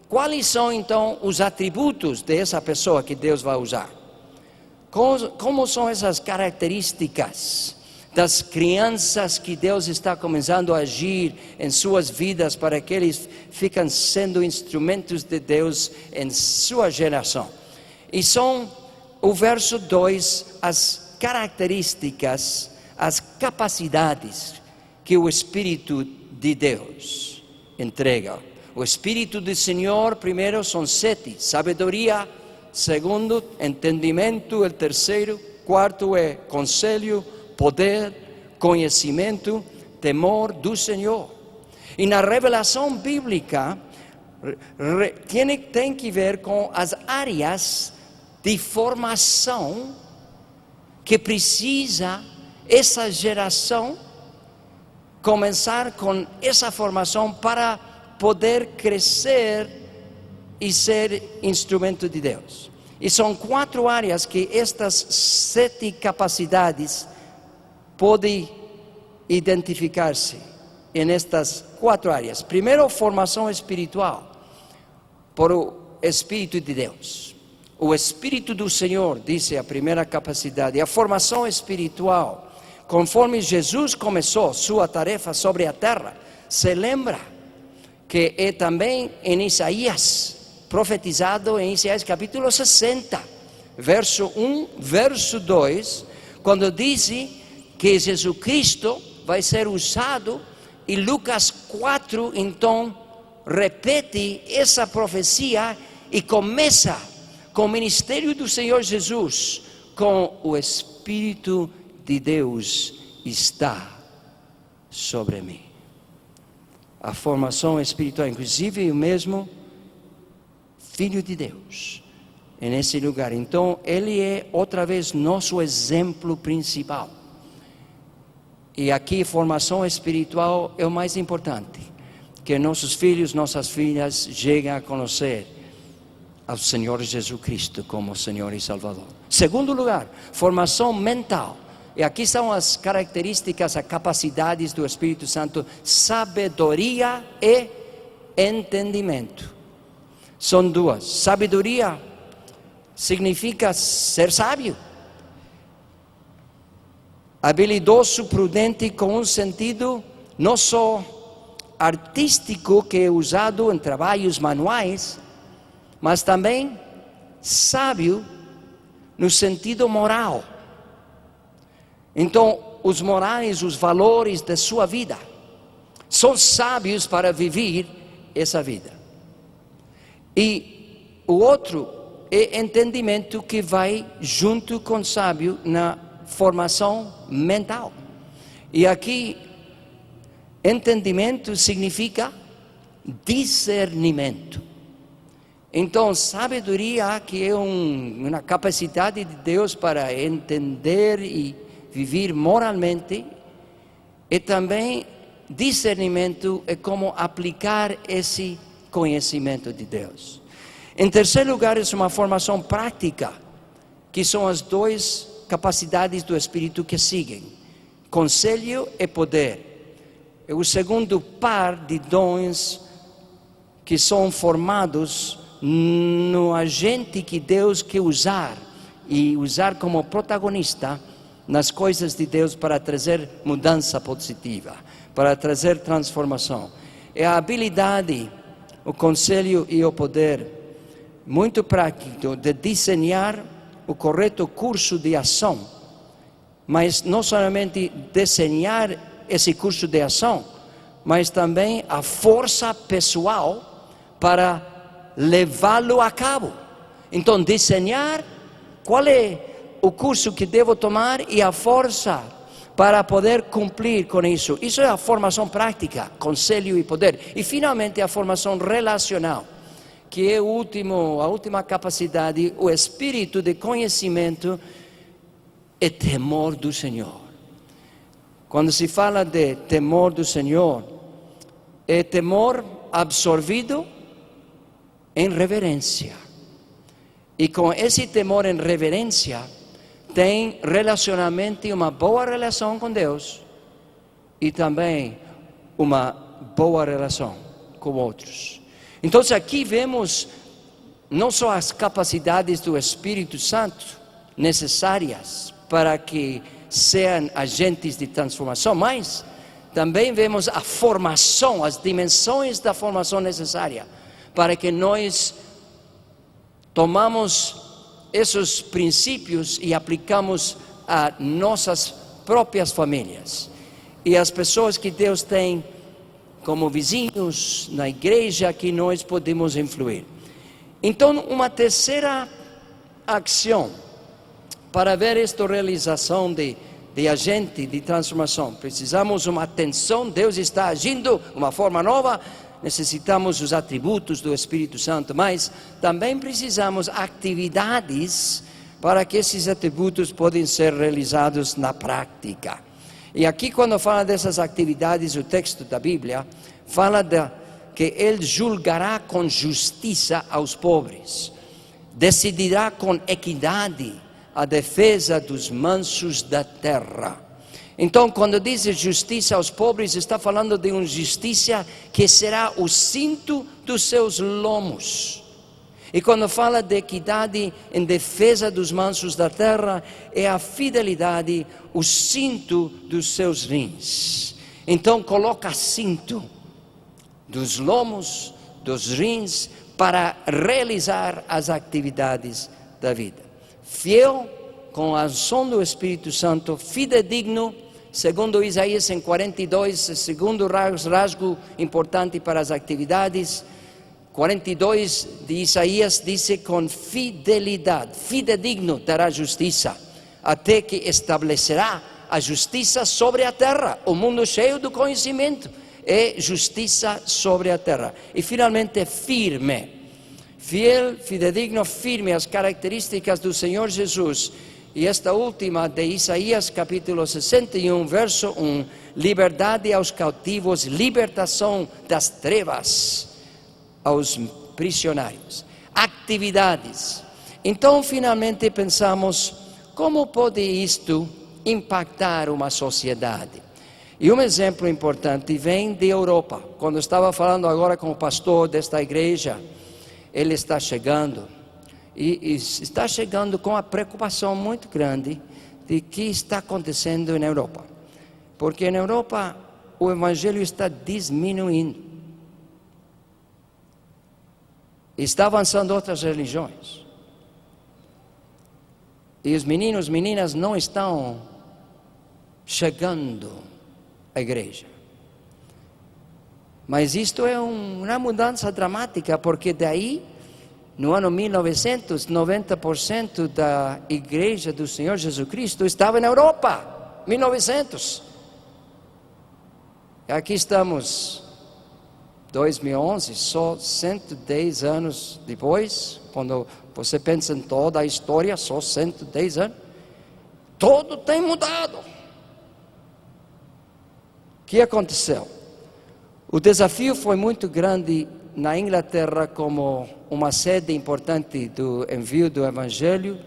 Quais são então os atributos dessa pessoa que Deus vai usar? Como são essas características das crianças que Deus está começando a agir em suas vidas para que eles fiquem sendo instrumentos de Deus em sua geração? E são o verso 2, as características, as capacidades que o Espírito de Deus entrega. O Espírito do Senhor, primeiro, são 7. Sabedoria, segundo, entendimento, o terceiro. Quarto é conselho, poder, conhecimento, temor do Senhor. E na revelação bíblica, tem que ver com as áreas de formação que precisa essa geração começar com essa formação para poder crescer e ser instrumento de Deus. E são 4 áreas que estas 7 capacidades podem identificar-se nestas 4 áreas. Primeiro, formação espiritual por o Espírito de Deus. O Espírito do Senhor, disse a primeira capacidade. A formação espiritual, conforme Jesus começou sua tarefa sobre a terra, se lembra que é também em Isaías, profetizado em Isaías capítulo 60, verso 1, verso 2, quando diz que Jesus Cristo vai ser usado, e Lucas 4, então, repete essa profecia e começa com o ministério do Senhor Jesus, com o Espírito de Deus está sobre mim. A formação espiritual, inclusive o mesmo Filho de Deus, nesse lugar. Então, ele é outra vez nosso exemplo principal. E aqui, formação espiritual é o mais importante, que nossos filhos, nossas filhas cheguem a conhecer ao Senhor Jesus Cristo como Senhor e Salvador. Segundo lugar, formação mental. E aqui estão as características, as capacidades do Espírito Santo: sabedoria e entendimento. São 2. Sabedoria significa ser sábio, habilidoso, prudente, com um sentido não só artístico, que é usado em trabalhos manuais, mas também sábio no sentido moral. Então, os morais, os valores da sua vida são sábios para viver essa vida. E o outro é entendimento, que vai junto com sábio na formação mental. E aqui, entendimento significa discernimento. Então, sabedoria, que é uma capacidade de Deus para entender e viver moralmente, e também discernimento é como aplicar esse conhecimento de Deus. Em terceiro lugar, é uma formação prática, que são as 2 capacidades do Espírito que seguem: conselho e poder. É o segundo par de dons que são formados no agente que Deus quer usar e usar como protagonista nas coisas de Deus para trazer mudança positiva, para trazer transformação. É a habilidade, o conselho e o poder muito prático de desenhar o correto curso de ação, mas não somente desenhar esse curso de ação, mas também a força pessoal para levá-lo a cabo. Então, desenhar qual é o curso que devo tomar e a força para poder cumprir com isso. Isso é a formação prática, conselho e poder. E, finalmente, a formação relacional, que é a última capacidade, o espírito de conhecimento e temor do Senhor. Quando se fala de temor do Senhor, é temor absorvido em reverência. E com esse temor em reverência, tem relacionamento, uma boa relação com Deus e também uma boa relação com outros. Então aqui vemos não só as capacidades do Espírito Santo necessárias para que sejam agentes de transformação, mas também vemos a formação, as dimensões da formação necessária para que nós tomamos esses princípios e aplicamos a nossas próprias famílias e as pessoas que Deus tem como vizinhos na igreja que nós podemos influir. Então, uma terceira ação para ver esta realização de agente de transformação, precisamos uma atenção. Deus está agindo de uma forma nova. Necessitamos os atributos do Espírito Santo, mas também precisamos atividades para que esses atributos possam ser realizados na prática. E aqui, quando fala dessas atividades, o texto da Bíblia fala que Ele julgará com justiça aos pobres, decidirá com equidade a defesa dos mansos da terra. Então, quando diz justiça aos pobres, está falando de uma justiça que será o cinto dos seus lomos. E quando fala de equidade em defesa dos mansos da terra, é a fidelidade, o cinto dos seus rins. Então, coloca cinto dos lomos, dos rins, para realizar as atividades da vida. Fiel, com a ação do Espírito Santo, fidedigno, segundo Isaías em 42, segundo rasgo importante para as atividades, 42 de Isaías diz com fidelidade, fidedigno dará justiça, até que estabelecerá a justiça sobre a terra, o mundo cheio do conhecimento, é justiça sobre a terra. E finalmente firme, fiel, fidedigno, firme, as características do Senhor Jesus. E esta última de Isaías capítulo 61, verso 1, liberdade aos cautivos, libertação das trevas aos prisioneiros. Atividades. Então, finalmente pensamos, como pode isto impactar uma sociedade? E um exemplo importante vem da Europa. Quando estava falando agora com o pastor desta igreja, ele está chegando. E está chegando com a preocupação muito grande de que está acontecendo na Europa. Porque na Europa o evangelho está diminuindo. Está avançando outras religiões. E os meninos, meninas não estão chegando à igreja. Mas isto é uma mudança dramática, porque daí, no ano 1900, 90% da igreja do Senhor Jesus Cristo estava na Europa. 1900. Aqui estamos, 2011, só 110 anos depois. Quando você pensa em toda a história, só 110 anos. Tudo tem mudado. O que aconteceu? O desafio foi muito grande na Inglaterra como uma sede importante do envio do Evangelho.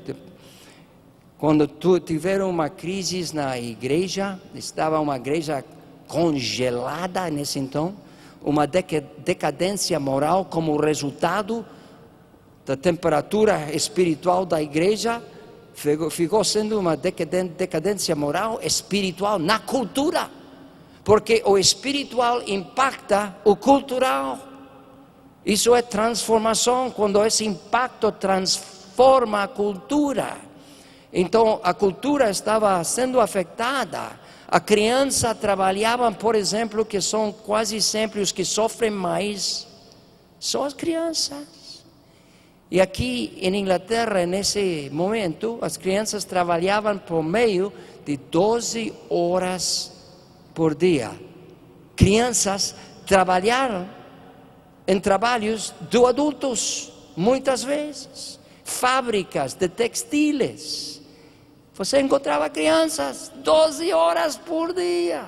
Quando tiveram uma crise na igreja, estava uma igreja congelada nesse então, uma decadência moral como resultado da temperatura espiritual da igreja, ficou sendo uma decadência moral, espiritual na cultura, porque o espiritual impacta o cultural. Isso é transformação, quando esse impacto transforma a cultura. Então a cultura estava sendo afetada. A criança trabalhava, por exemplo, que são quase sempre os que sofrem mais, são as crianças. E aqui em Inglaterra, nesse momento, as crianças trabalhavam por meio de 12 horas por dia. Crianças trabalharam em trabalhos de adultos, muitas vezes. Fábricas de textiles. Você encontrava crianças 12 horas por dia.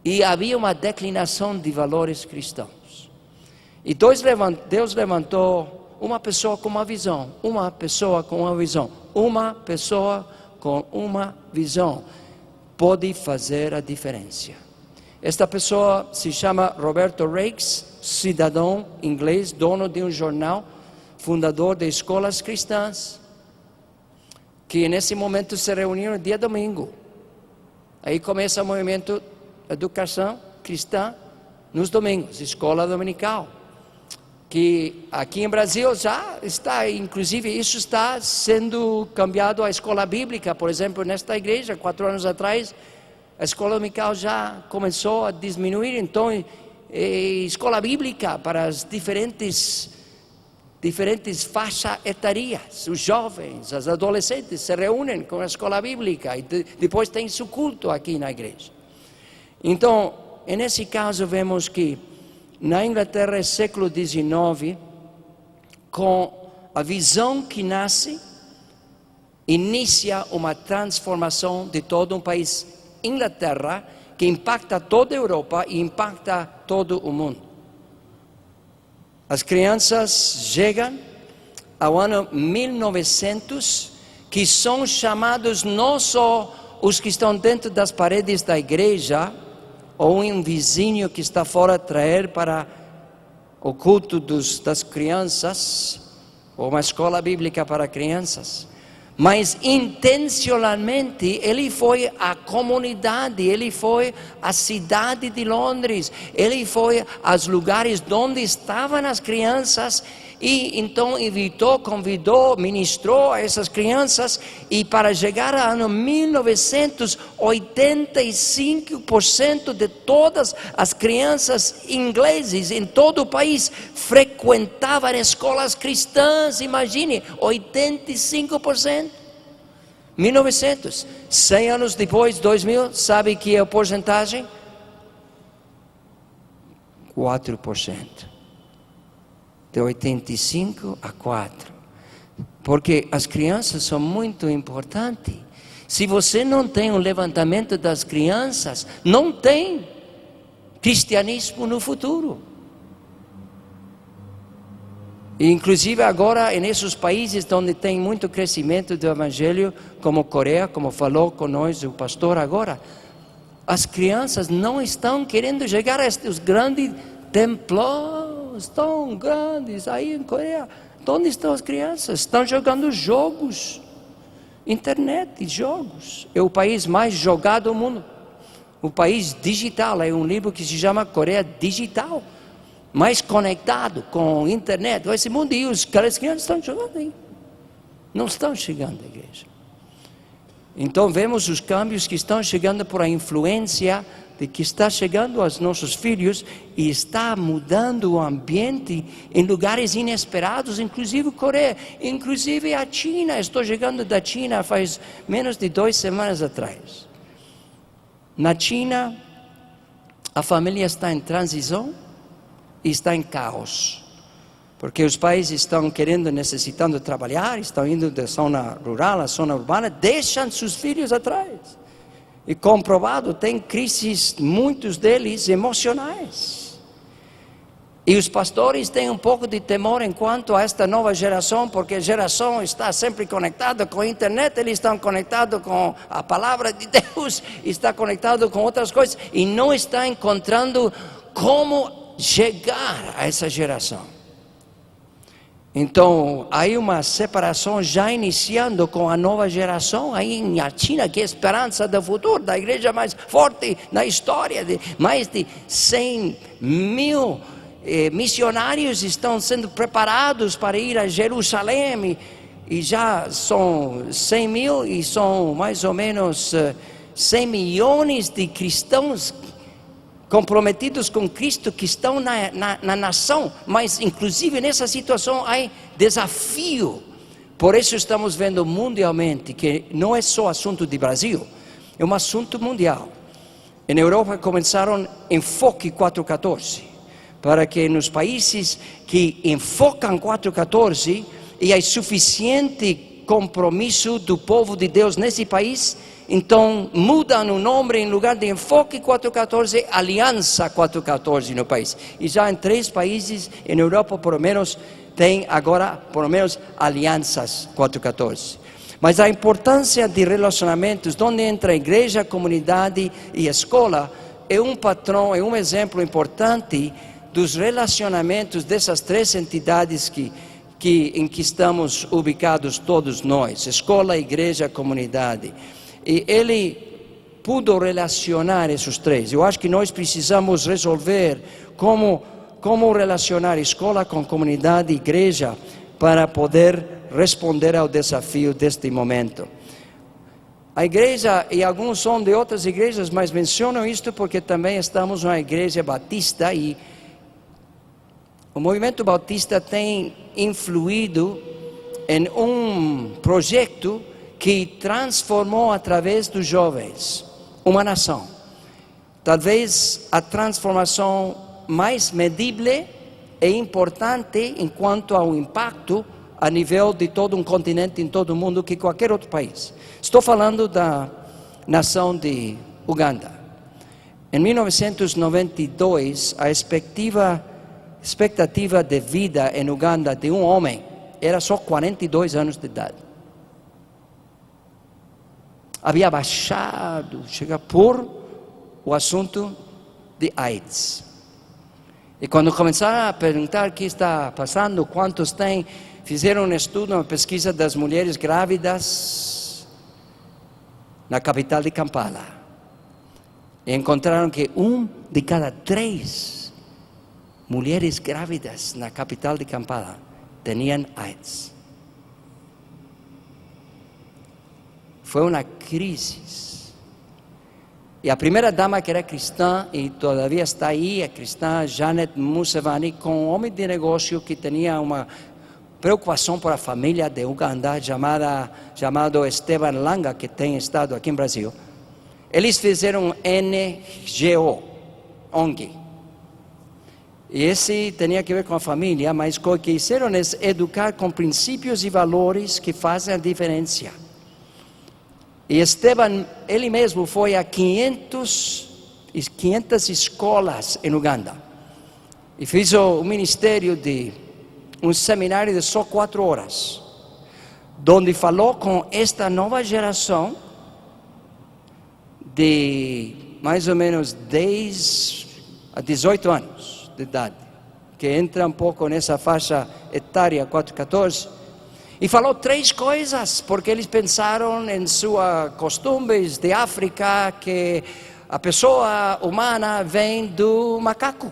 E havia uma declinação de valores cristãos. E Deus levantou uma pessoa com uma visão, uma pessoa com uma visão, uma pessoa com uma visão pode fazer a diferença. Esta pessoa se chama Roberto Rakes, cidadão inglês, dono de um jornal, fundador de escolas cristãs, que nesse momento se reuniram no dia domingo. Aí começa o movimento Educação Cristã nos domingos, escola dominical. Que aqui em Brasil já está, inclusive isso está sendo cambiado à escola bíblica. Por exemplo, nesta igreja, 4 anos atrás, a escola dominical já começou a diminuir. Então, escola bíblica para as diferentes faixas etarias. Os jovens, os adolescentes se reúnem com a escola bíblica e depois tem seu culto aqui na igreja. Então, nesse caso, vemos que na Inglaterra, século XIX, com a visão que nasce, inicia uma transformação de todo um país. Inglaterra, que impacta toda a Europa e impacta todo o mundo. As crianças chegam ao ano 1900, que são chamados não só os que estão dentro das paredes da igreja, ou um vizinho que está fora trazer para o culto das crianças, ou uma escola bíblica para crianças, mas intencionalmente ele foi à comunidade, ele foi à cidade de Londres, ele foi aos lugares onde estavam as crianças e então convidou, ministrou a essas crianças e para chegar ao ano 1900, 85% de todas as crianças ingleses em todo o país frequentavam escolas cristãs, imagine, 85%. 1900, 100 anos depois, 2000, sabe que é a porcentagem? 4%. De 85 a 4. Porque as crianças são muito importantes. Se você não tem um levantamento das crianças, não tem cristianismo no futuro. E, inclusive agora, nesses países onde tem muito crescimento do evangelho, como Coreia, como falou com nós o pastor agora, as crianças não estão querendo chegar a estes grandes templos tão grandes aí em Coreia. Onde estão as crianças? Estão jogando jogos, internet, jogos. É o país mais jogado do mundo. O país digital, é um livro que se chama Coreia Digital, mais conectado com a internet. Esse mundo e as crianças estão jogando aí. Não estão chegando à igreja. Então vemos os câmbios que estão chegando por a influência de que está chegando aos nossos filhos e está mudando o ambiente em lugares inesperados, inclusive Coreia, inclusive a China. Estou chegando da China faz menos de 2 semanas atrás. Na China, a família está em transição e está em caos, porque os pais estão necessitando trabalhar, estão indo da zona rural à zona urbana, deixam seus filhos atrás. E comprovado, tem crises, muitos deles, emocionais. E os pastores têm um pouco de temor enquanto a esta nova geração, porque a geração está sempre conectada com a internet, eles estão conectados com a palavra de Deus, está conectado com outras coisas, e não está encontrando como chegar a essa geração. Então, há uma separação já iniciando com a nova geração aí na China, que é a esperança do futuro, da igreja mais forte na história. Mais de 100 mil missionários estão sendo preparados para ir a Jerusalém, e já são 100 mil e são mais ou menos 100 milhões de cristãos comprometidos com Cristo que estão na nação, mas inclusive nessa situação há desafio. Por isso estamos vendo mundialmente que não é só assunto de Brasil, é um assunto mundial. Na Europa começaram Enfoque 414, para que nos países que enfocam 414 e há suficiente compromisso do povo de Deus nesse país, então mudam o nome, em lugar de Enfoque 414, Aliança 414 no país. E já em 3 países, em Europa, por lo menos, tem agora, por lo menos, Alianças 414. Mas a importância de relacionamentos, onde entra a igreja, comunidade e escola, é um patrão, é um exemplo importante dos relacionamentos dessas 3 entidades em que estamos ubicados todos nós, escola, igreja, comunidade. E ele pôde relacionar esses 3. Eu acho que nós precisamos resolver como relacionar escola com comunidade e igreja para poder responder ao desafio deste momento. A igreja, e alguns são de outras igrejas, mas mencionam isto porque também estamos numa igreja batista e o movimento batista tem influído em um projeto que transformou através dos jovens uma nação. Talvez a transformação mais medível e importante enquanto ao impacto a nível de todo um continente, em todo o mundo, que qualquer outro país. Estou falando da nação de Uganda. Em 1992, a expectativa de vida em Uganda de um homem era só 42 anos de idade. Havia baixado, chega por o assunto de AIDS. E quando começaram a perguntar o que está passando, quantos tem, fizeram um estudo, uma pesquisa das mulheres grávidas na capital de Kampala. E encontraram que 1 de cada 3 mulheres grávidas na capital de Kampala tinham AIDS. Foi uma crise. E a primeira dama, que era cristã e todavia está aí, a cristã Janet Museveni, com um homem de negócio que tinha uma preocupação para a família de Uganda, chamado Esteban Langa, que tem estado aqui no Brasil. Eles fizeram NGO, ONG. E esse tinha que ver com a família, mas o que fizeram é educar com princípios e valores que fazem a diferença. E Esteban, ele mesmo foi a 500 escolas em Uganda. E fez um ministério de um seminário de só 4 horas, onde falou com esta nova geração de mais ou menos 10 a 18 anos de idade, que entra um pouco nessa faixa etária 414. E falou 3 coisas, porque eles pensaram em suas costumes de África, que a pessoa humana vem do macaco.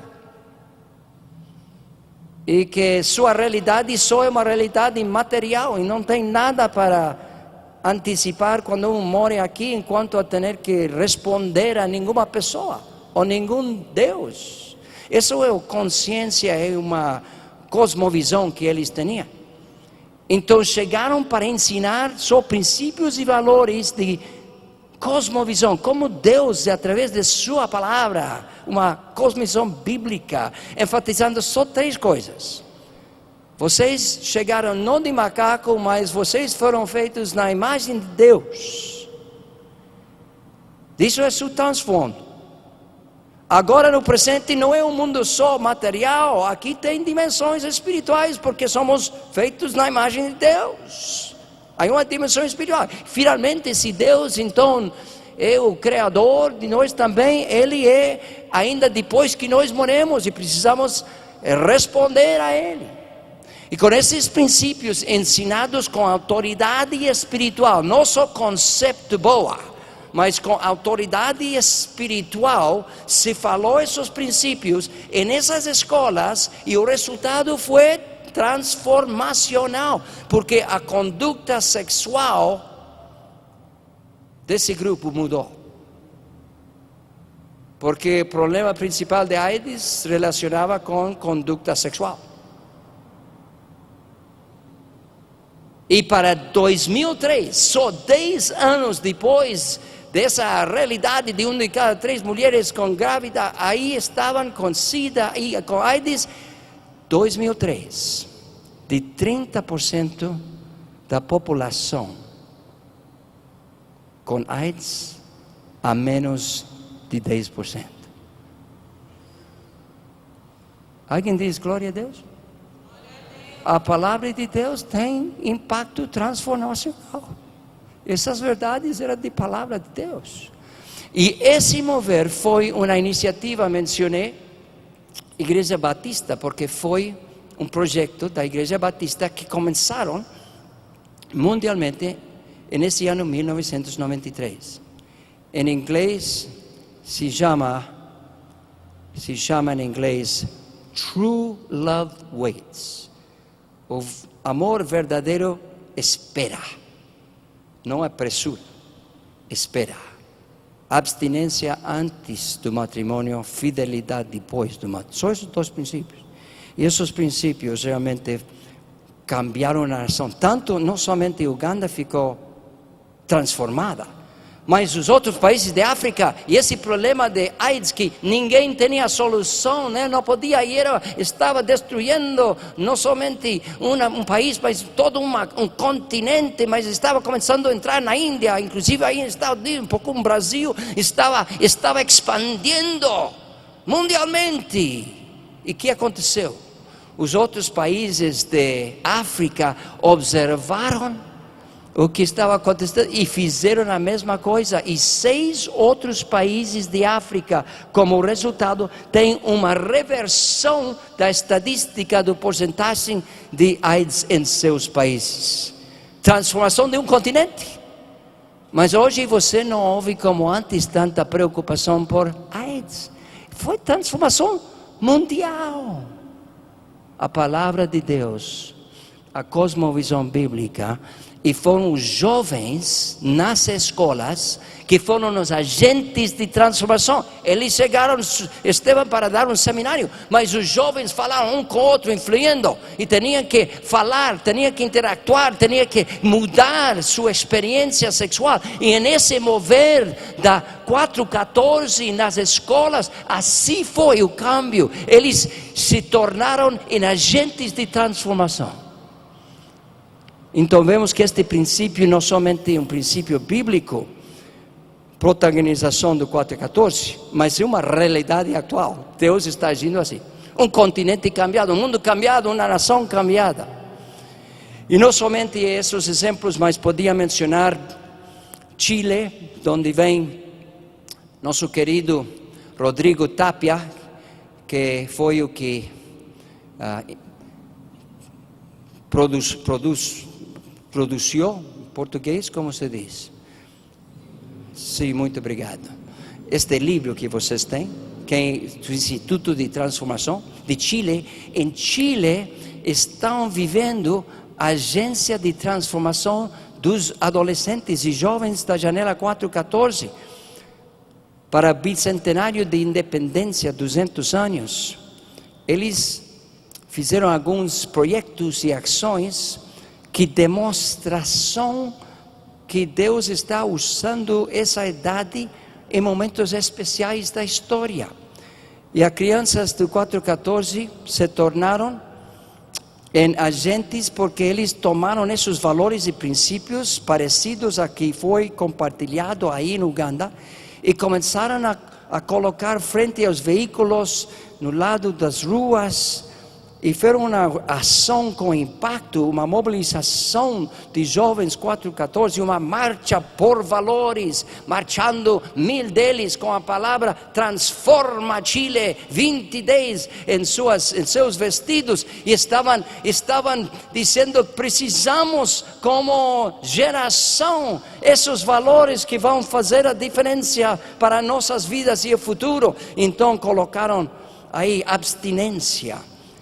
E que sua realidade só é uma realidade material e não tem nada para antecipar quando um mora aqui, enquanto a ter que responder a nenhuma pessoa ou nenhum Deus. Isso é consciência, é uma cosmovisão que eles tinham. Então chegaram para ensinar só princípios e valores de cosmovisão, como Deus, através de sua palavra, uma cosmovisão bíblica, enfatizando só 3 coisas. Vocês chegaram não de macaco, mas vocês foram feitos na imagem de Deus. Isso é seu transformo. Agora no presente não é um mundo só material, aqui tem dimensões espirituais, porque somos feitos na imagem de Deus. Há uma dimensão espiritual. Finalmente, se Deus então é o Criador de nós também, Ele é ainda depois que nós morremos e precisamos responder a Ele. E com esses princípios ensinados com autoridade espiritual, não só conceito boa, mas com autoridade espiritual, se falou esses princípios nessas escolas e o resultado foi transformacional, porque a conduta sexual desse grupo mudou. Porque o problema principal de AIDS se relacionava com conduta sexual. E para 2003, só 10 anos depois dessa realidade de 1 de cada 3 mulheres com grávida, aí estavam com SIDA e com AIDS, 2003, de 30% da população com AIDS a menos de 10%. Alguém diz glória a Deus? A palavra de Deus tem impacto transformacional. Essas verdades eram de palavra de Deus. E esse mover foi uma iniciativa, mencionei, Igreja Batista, porque foi um projeto da Igreja Batista que começaram mundialmente nesse ano 1993. Em inglês se chama em inglês True Love Waits. O amor verdadeiro espera, não apressura, espera. Abstinência antes do matrimônio, fidelidade depois do matrimônio. Só esses 2 princípios. E esses princípios realmente cambiaram a nação. Tanto, não somente Uganda ficou transformada, mas os outros países de África, e esse problema de AIDS que ninguém tinha solução, né? Não podia ir, estava destruindo não somente um país, mas todo um continente, mas estava começando a entrar na Índia, inclusive aí está um pouco no Brasil, estava expandindo mundialmente. E o que aconteceu? Os outros países de África observaram o que estava acontecendo e fizeram a mesma coisa. E 6 outros países de África, como resultado, têm uma reversão da estatística do porcentagem de AIDS em seus países. Transformação de um continente. Mas hoje você não ouve como antes tanta preocupação por AIDS. Foi transformação mundial. A palavra de Deus, a cosmovisão bíblica, e foram os jovens nas escolas que foram os agentes de transformação. Eles chegaram, Estevão, para dar um seminário, mas os jovens falaram um com o outro, influindo, e tinham que falar, tinham que interactuar, tinham que mudar sua experiência sexual. E nesse mover da 414 nas escolas, assim foi o cambio. Eles se tornaram em agentes de transformação. Então vemos que este princípio não somente é um princípio bíblico, protagonização do 414, mas é uma realidade atual. Deus está agindo assim. Um continente cambiado, um mundo cambiado, uma nação cambiada. E não somente esses exemplos, mas podia mencionar Chile, onde vem nosso querido Rodrigo Tapia, que foi o que produziu, em português, como se diz? Sim, muito obrigado. Este livro que vocês têm, que é do Instituto de Transformação de Chile. Em Chile estão vivendo a agência de transformação dos adolescentes e jovens da janela 414 para o bicentenário de independência, 200 anos. Eles fizeram alguns projetos e ações que demonstração que Deus está usando essa idade em momentos especiais da história. E as crianças do 414 se tornaram em agentes porque eles tomaram esses valores e princípios parecidos a que foi compartilhado aí em Uganda e começaram a colocar frente aos veículos no lado das ruas E foi uma ação com impacto, uma mobilização de jovens 414, uma marcha por valores, marchando 1000 deles com a palavra transforma Chile 2010 em seus vestidos, e estavam dizendo: precisamos como geração esses valores que vão fazer a diferença para nossas vidas e o futuro. Então colocaram aí abstinência,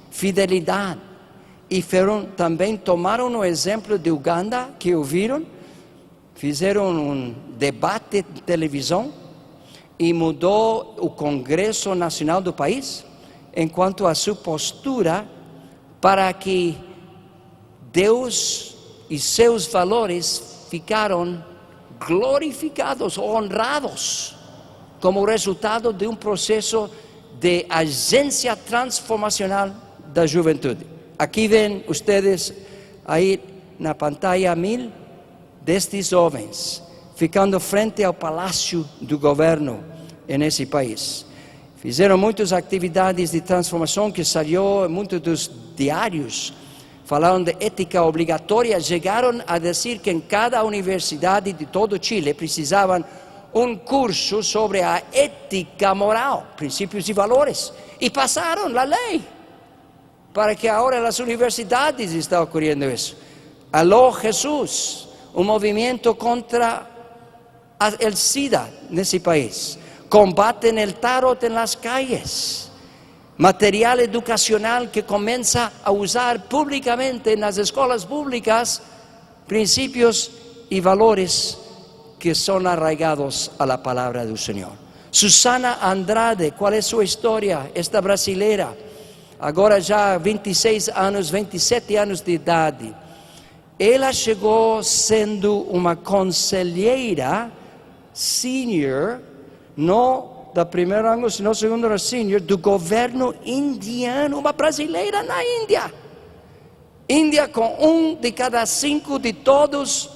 fidelidade, e também tomaram o exemplo de Uganda, que ouviram, fizeram um debate de televisão e mudou o Congresso Nacional do país enquanto a sua postura para que Deus e seus valores ficaram glorificados, honrados, como resultado de um processo de agência transformacional da juventude. Aqui ven ustedes aí na pantalla 1000 destes jovens ficando frente ao palácio do governo nesse país. Fizeram muitas atividades de transformação que saiu em muitos dos diários. Falaram de ética obrigatória, chegaram a dizer que em cada universidade de todo Chile precisavam um curso sobre a ética moral, princípios e valores, e passaram a lei, para que agora nas universidades está ocorrendo isso. Alô Jesus, um movimento contra o SIDA nesse país. Combatem o tarot em las calles. Material educacional que começa a usar publicamente nas escolas públicas princípios e valores que são arraigados a la palavra do Senhor. Susana Andrade, qual é sua história? Esta brasileira, agora já 26 anos, 27 anos de idade. Ela chegou sendo uma conselheira senior, não da primeira ano, sino segundo ano senior, do governo indiano, uma brasileira na Índia. Índia com 1 de cada 5 de todos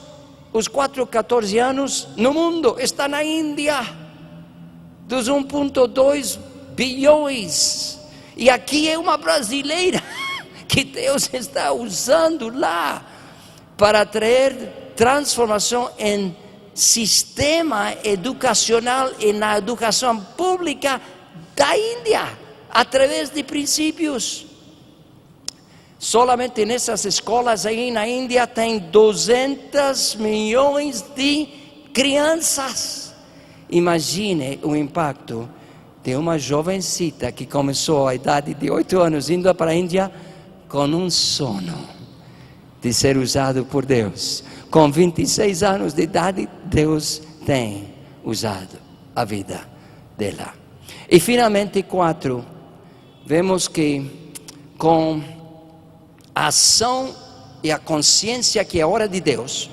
os 14 anos no mundo está na Índia, dos 1,2 bilhões. E aqui é uma brasileira que Deus está usando lá para trazer transformação em sistema educacional e na educação pública da Índia, através de princípios. Solamente nessas escolas aí na Índia tem 200 milhões de crianças. Imagine o impacto de uma jovencita que começou à idade de 8 anos indo para a Índia com um sono de ser usado por Deus. Com 26 anos de idade, Deus tem usado a vida dela. E finalmente 4, vemos que com a ação e a consciência que é a hora de Deus,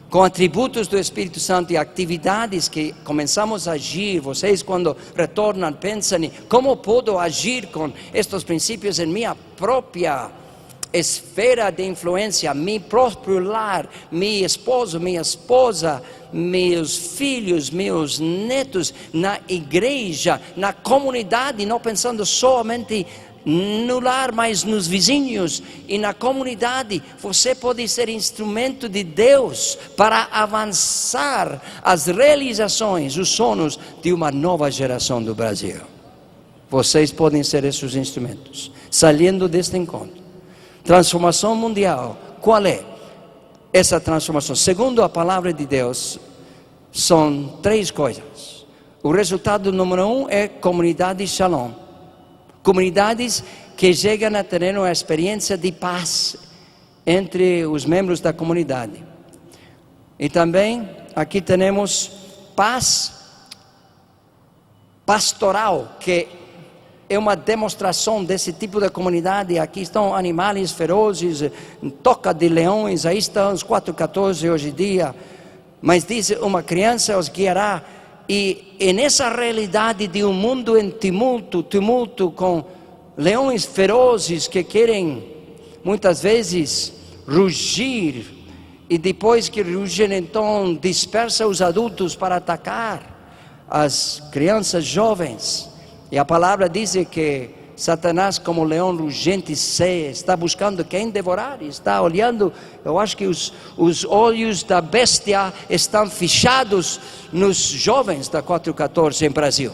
com atributos do Espírito Santo e atividades que começamos a agir, vocês quando retornam pensam em como posso agir com estes princípios em minha própria esfera de influência, meu próprio lar, meu esposo, minha esposa, meus filhos, meus netos, na igreja, na comunidade, não pensando somente no lar, mas nos vizinhos e na comunidade. Você pode ser instrumento de Deus para avançar as realizações, os sonhos de uma nova geração do Brasil. Vocês podem ser esses instrumentos. Saindo deste encontro, transformação mundial, qual é essa transformação? Segundo a palavra de Deus, são 3 coisas. O resultado número 1 é comunidade Shalom. Comunidades que chegam a ter uma experiência de paz entre os membros da comunidade. E também aqui temos paz pastoral, que é uma demonstração desse tipo de comunidade. Aqui estão animais ferozes, toca de leões, aí estão os 414 hoje em dia. Mas diz, uma criança os guiará. E nessa realidade de um mundo em tumulto com leões ferozes que querem muitas vezes rugir, e depois que rugem então dispersa os adultos para atacar as crianças jovens. E a palavra diz que Satanás, como leão rugente, está buscando quem devorar, está olhando. Eu acho que os olhos da bestia estão fechados nos jovens da 414 em Brasil.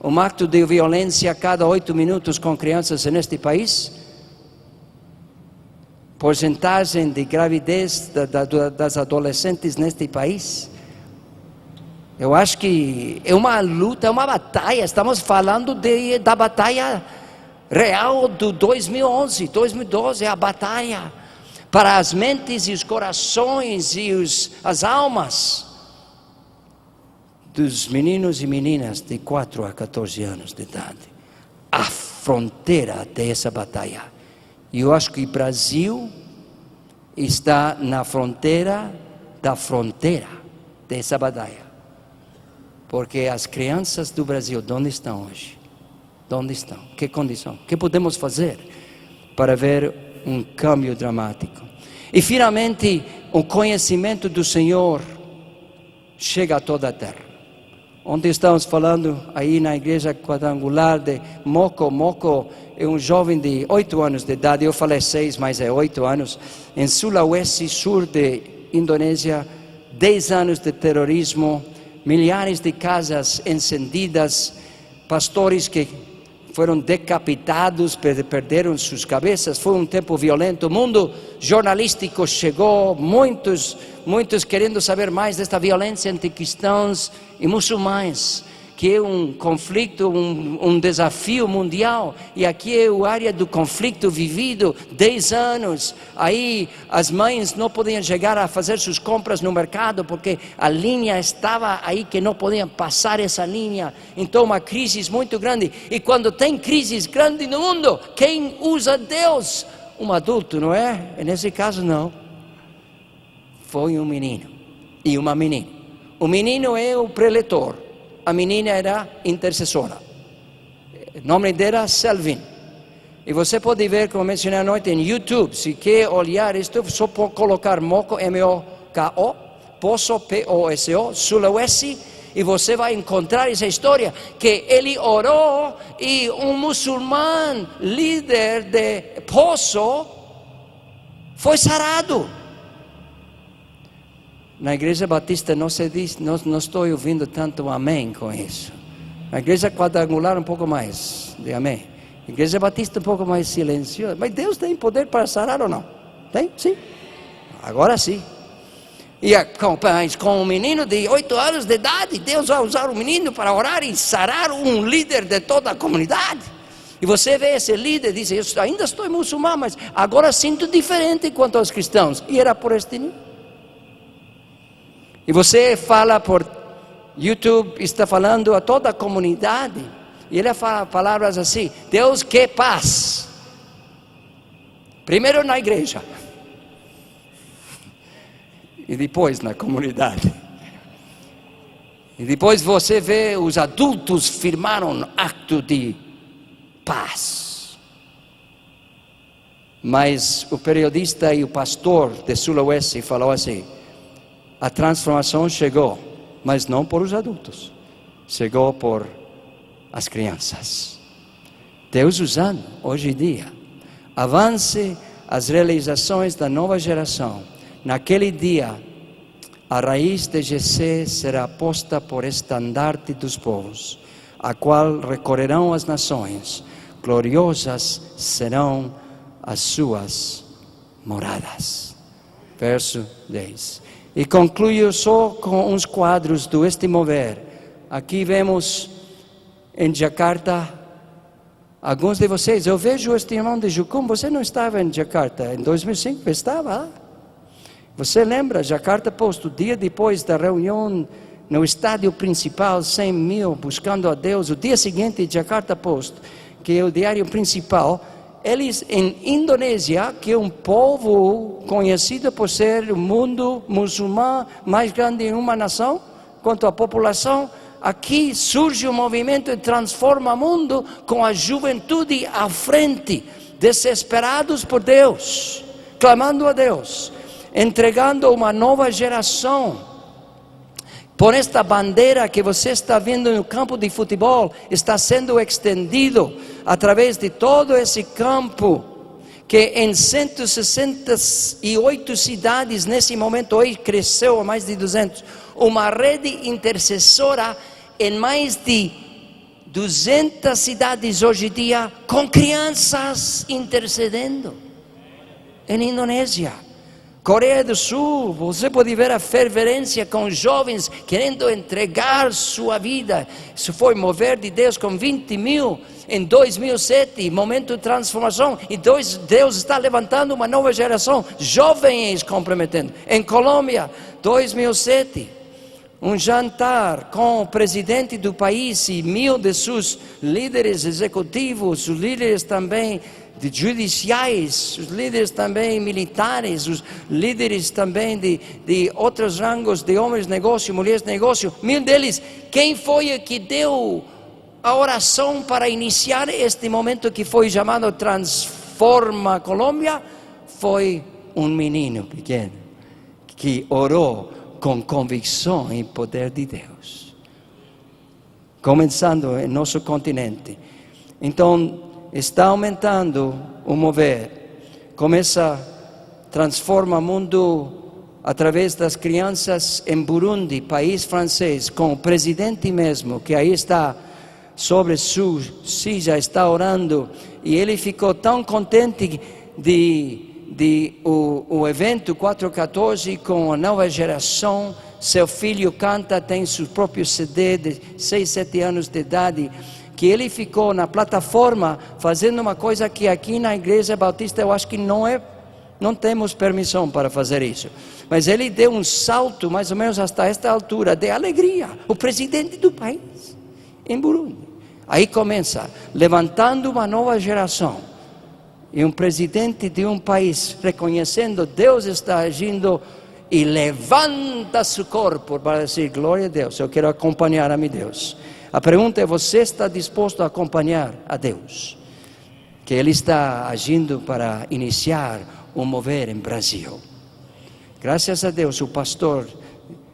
Um ato de violência a cada 8 minutos com crianças neste país. Porcentagem de gravidez das adolescentes neste país. Eu acho que é uma luta, é uma batalha. Estamos falando da batalha real do 2011, 2012, é a batalha para as mentes e os corações e as almas dos meninos e meninas de 4 a 14 anos de idade. A fronteira dessa batalha. E eu acho que o Brasil está na fronteira da fronteira dessa batalha. Porque as crianças do Brasil, onde estão hoje? Onde estão? Que condição? O que podemos fazer para ver um câmbio dramático? E finalmente, o conhecimento do Senhor chega a toda a terra. Ontem estávamos falando aí na igreja quadrangular de Moco. Moco é um jovem de 8 anos de idade, eu falei 6, mas é 8 anos, em Sulawesi, sul de Indonésia, 10 anos de terrorismo, milhares de casas incendidas, pastores que foram decapitados, perderam suas cabeças. Foi um tempo violento. O mundo jornalístico chegou, muitos querendo saber mais desta violência entre cristãos e muçulmanos, que é um conflito, um desafio mundial. E aqui é a área do conflito vivido 10 anos. Aí as mães não podiam chegar a fazer suas compras no mercado porque a linha estava aí que não podiam passar essa linha. Então uma crise muito grande. E quando tem crises grandes no mundo, quem usa Deus? Um adulto, não é? E nesse caso não. Foi um menino e uma menina. O menino é o preletor. A menina era intercessora. O nome dela Selvin. E você pode ver, como mencionei à noite, em YouTube. Se quer olhar isto, só pode colocar Moco, M-O-K-O, Poço, P-O-S-O, Sulawesi, e você vai encontrar essa história, que ele orou e um muçulmano, líder de Poço, foi sarado. Na igreja batista não se diz, não estou ouvindo tanto amém com isso. Na igreja quadrangular um pouco mais de amém. Na igreja batista um pouco mais silenciosa. Mas Deus tem poder para sarar ou não? Tem? Sim. Agora sim. E com um menino de 8 anos de idade, Deus vai usar o menino para orar e sarar um líder de toda a comunidade. E você vê esse líder e diz, eu ainda estou muçulmano, mas agora sinto diferente quanto aos cristãos. E era por este menino. E você fala por YouTube, está falando a toda a comunidade, e ele fala palavras assim: Deus quer paz. Primeiro na igreja, e depois na comunidade. E depois você vê os adultos firmaram um acto de paz. Mas o periodista e o pastor de Sulawesi falou assim: a transformação chegou, mas não por os adultos, chegou por as crianças. Deus usando hoje em dia, avance as realizações da nova geração. Naquele dia, a raiz de Jessé será posta por estandarte dos povos, a qual recorrerão as nações, gloriosas serão as suas moradas. Verso 10. E concluo só com uns quadros do Este Mover. Aqui vemos em Jakarta, alguns de vocês, eu vejo este irmão de Jukum, você não estava em Jakarta, em 2005 estava lá. Você lembra, Jakarta Post, o dia depois da reunião no estádio principal, 100 mil buscando a Deus, o dia seguinte, Jakarta Post, que é o diário principal, eles em Indonésia, que é um povo conhecido por ser o mundo muçulmano mais grande em uma nação, quanto à população, aqui surge um movimento e transforma o mundo com a juventude à frente, desesperados por Deus, clamando a Deus, entregando uma nova geração por esta bandeira que você está vendo no campo de futebol, está sendo estendido através de todo esse campo, que em 168 cidades, nesse momento, hoje cresceu a mais de 200, uma rede intercessora em mais de 200 cidades hoje em dia, com crianças intercedendo. Em Indonésia, Coreia do Sul, você pode ver a fervência com jovens querendo entregar sua vida. Isso foi mover de Deus com 20 mil em 2007, momento de transformação. E Deus está levantando uma nova geração, jovens comprometendo. Em Colômbia, 2007, um jantar com o presidente do país e 1000 de seus líderes executivos, os líderes também de judiciais, os líderes também militares, os líderes também de outros rangos de homens de negócio, mulheres de negócio. 1000 deles, quem foi que deu a oração para iniciar este momento que foi chamado Transforma Colômbia? Foi um menino pequeno que orou com convicção e poder de Deus, começando em nosso continente. Então está aumentando o mover, começa, transforma o mundo através das crianças em Burundi, país francês, com o presidente mesmo, que aí está sobre sua silla, está orando, e ele ficou tão contente o evento 414 com a nova geração. Seu filho canta, tem seu próprio CD de 6, 7 anos de idade, que ele ficou na plataforma fazendo uma coisa que aqui na Igreja Batista eu acho que não temos permissão para fazer isso. Mas ele deu um salto, mais ou menos hasta esta altura, de alegria. O presidente do país, em Burundi. Aí começa, levantando uma nova geração. E um presidente de um país reconhecendo Deus está agindo e levanta seu corpo para dizer, glória a Deus, eu quero acompanhar a meu Deus. A pergunta é, você está disposto a acompanhar a Deus? Que Ele está agindo para iniciar um mover em Brasil. Graças a Deus, o pastor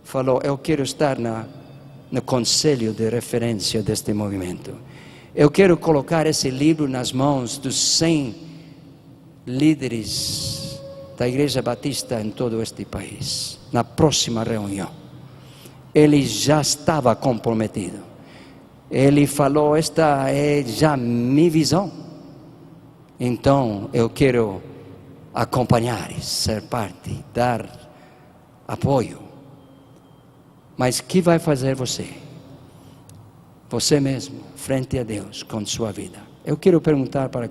falou, eu quero estar no conselho de referência deste movimento. Eu quero colocar esse livro nas mãos dos 100 líderes da Igreja Batista em todo este país. Na próxima reunião. Ele já estava comprometido. Ele falou, esta é já minha visão. Então eu quero acompanhar, ser parte, dar apoio. Mas o que vai fazer você? Você mesmo, frente a Deus, com sua vida. Eu quero perguntar para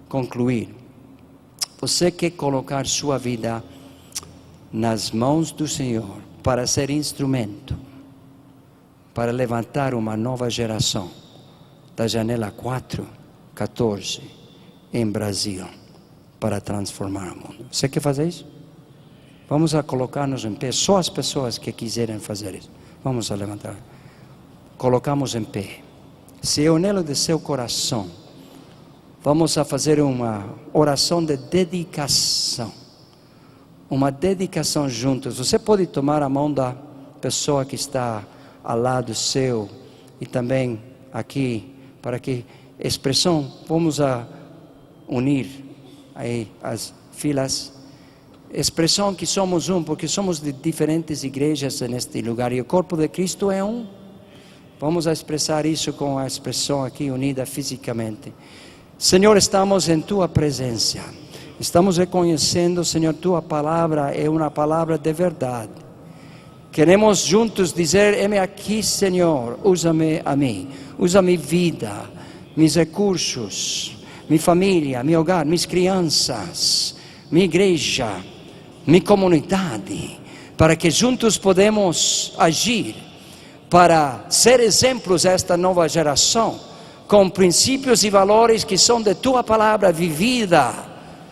concluir. Você quer colocar sua vida nas mãos do Senhor para ser instrumento, para levantar uma nova geração da janela 414 em Brasil, para transformar o mundo? Você quer fazer isso? Vamos a colocar-nos em pé, só as pessoas que quiserem fazer isso. Vamos a levantar. Colocamos em pé. Se é o anelo de seu coração, vamos a fazer uma oração de dedicação. Uma dedicação juntos. Você pode tomar a mão da pessoa que está ao lado seu e também aqui, para que expressão, vamos a unir aí as filas. Expressão que somos um, porque somos de diferentes igrejas neste lugar e o corpo de Cristo é um. Vamos a expressar isso com a expressão aqui unida fisicamente. Senhor, estamos em Tua presença. Estamos reconhecendo, Senhor, Tua palavra é uma palavra de verdade. Queremos juntos dizer, eis-me aqui, Senhor, usa-me a mim. Usa minha vida, meus recursos, minha família, meu hogar, minhas crianças, minha igreja, minha comunidade, para que juntos podemos agir, para ser exemplos a esta nova geração, com princípios e valores que são de Tua palavra vivida,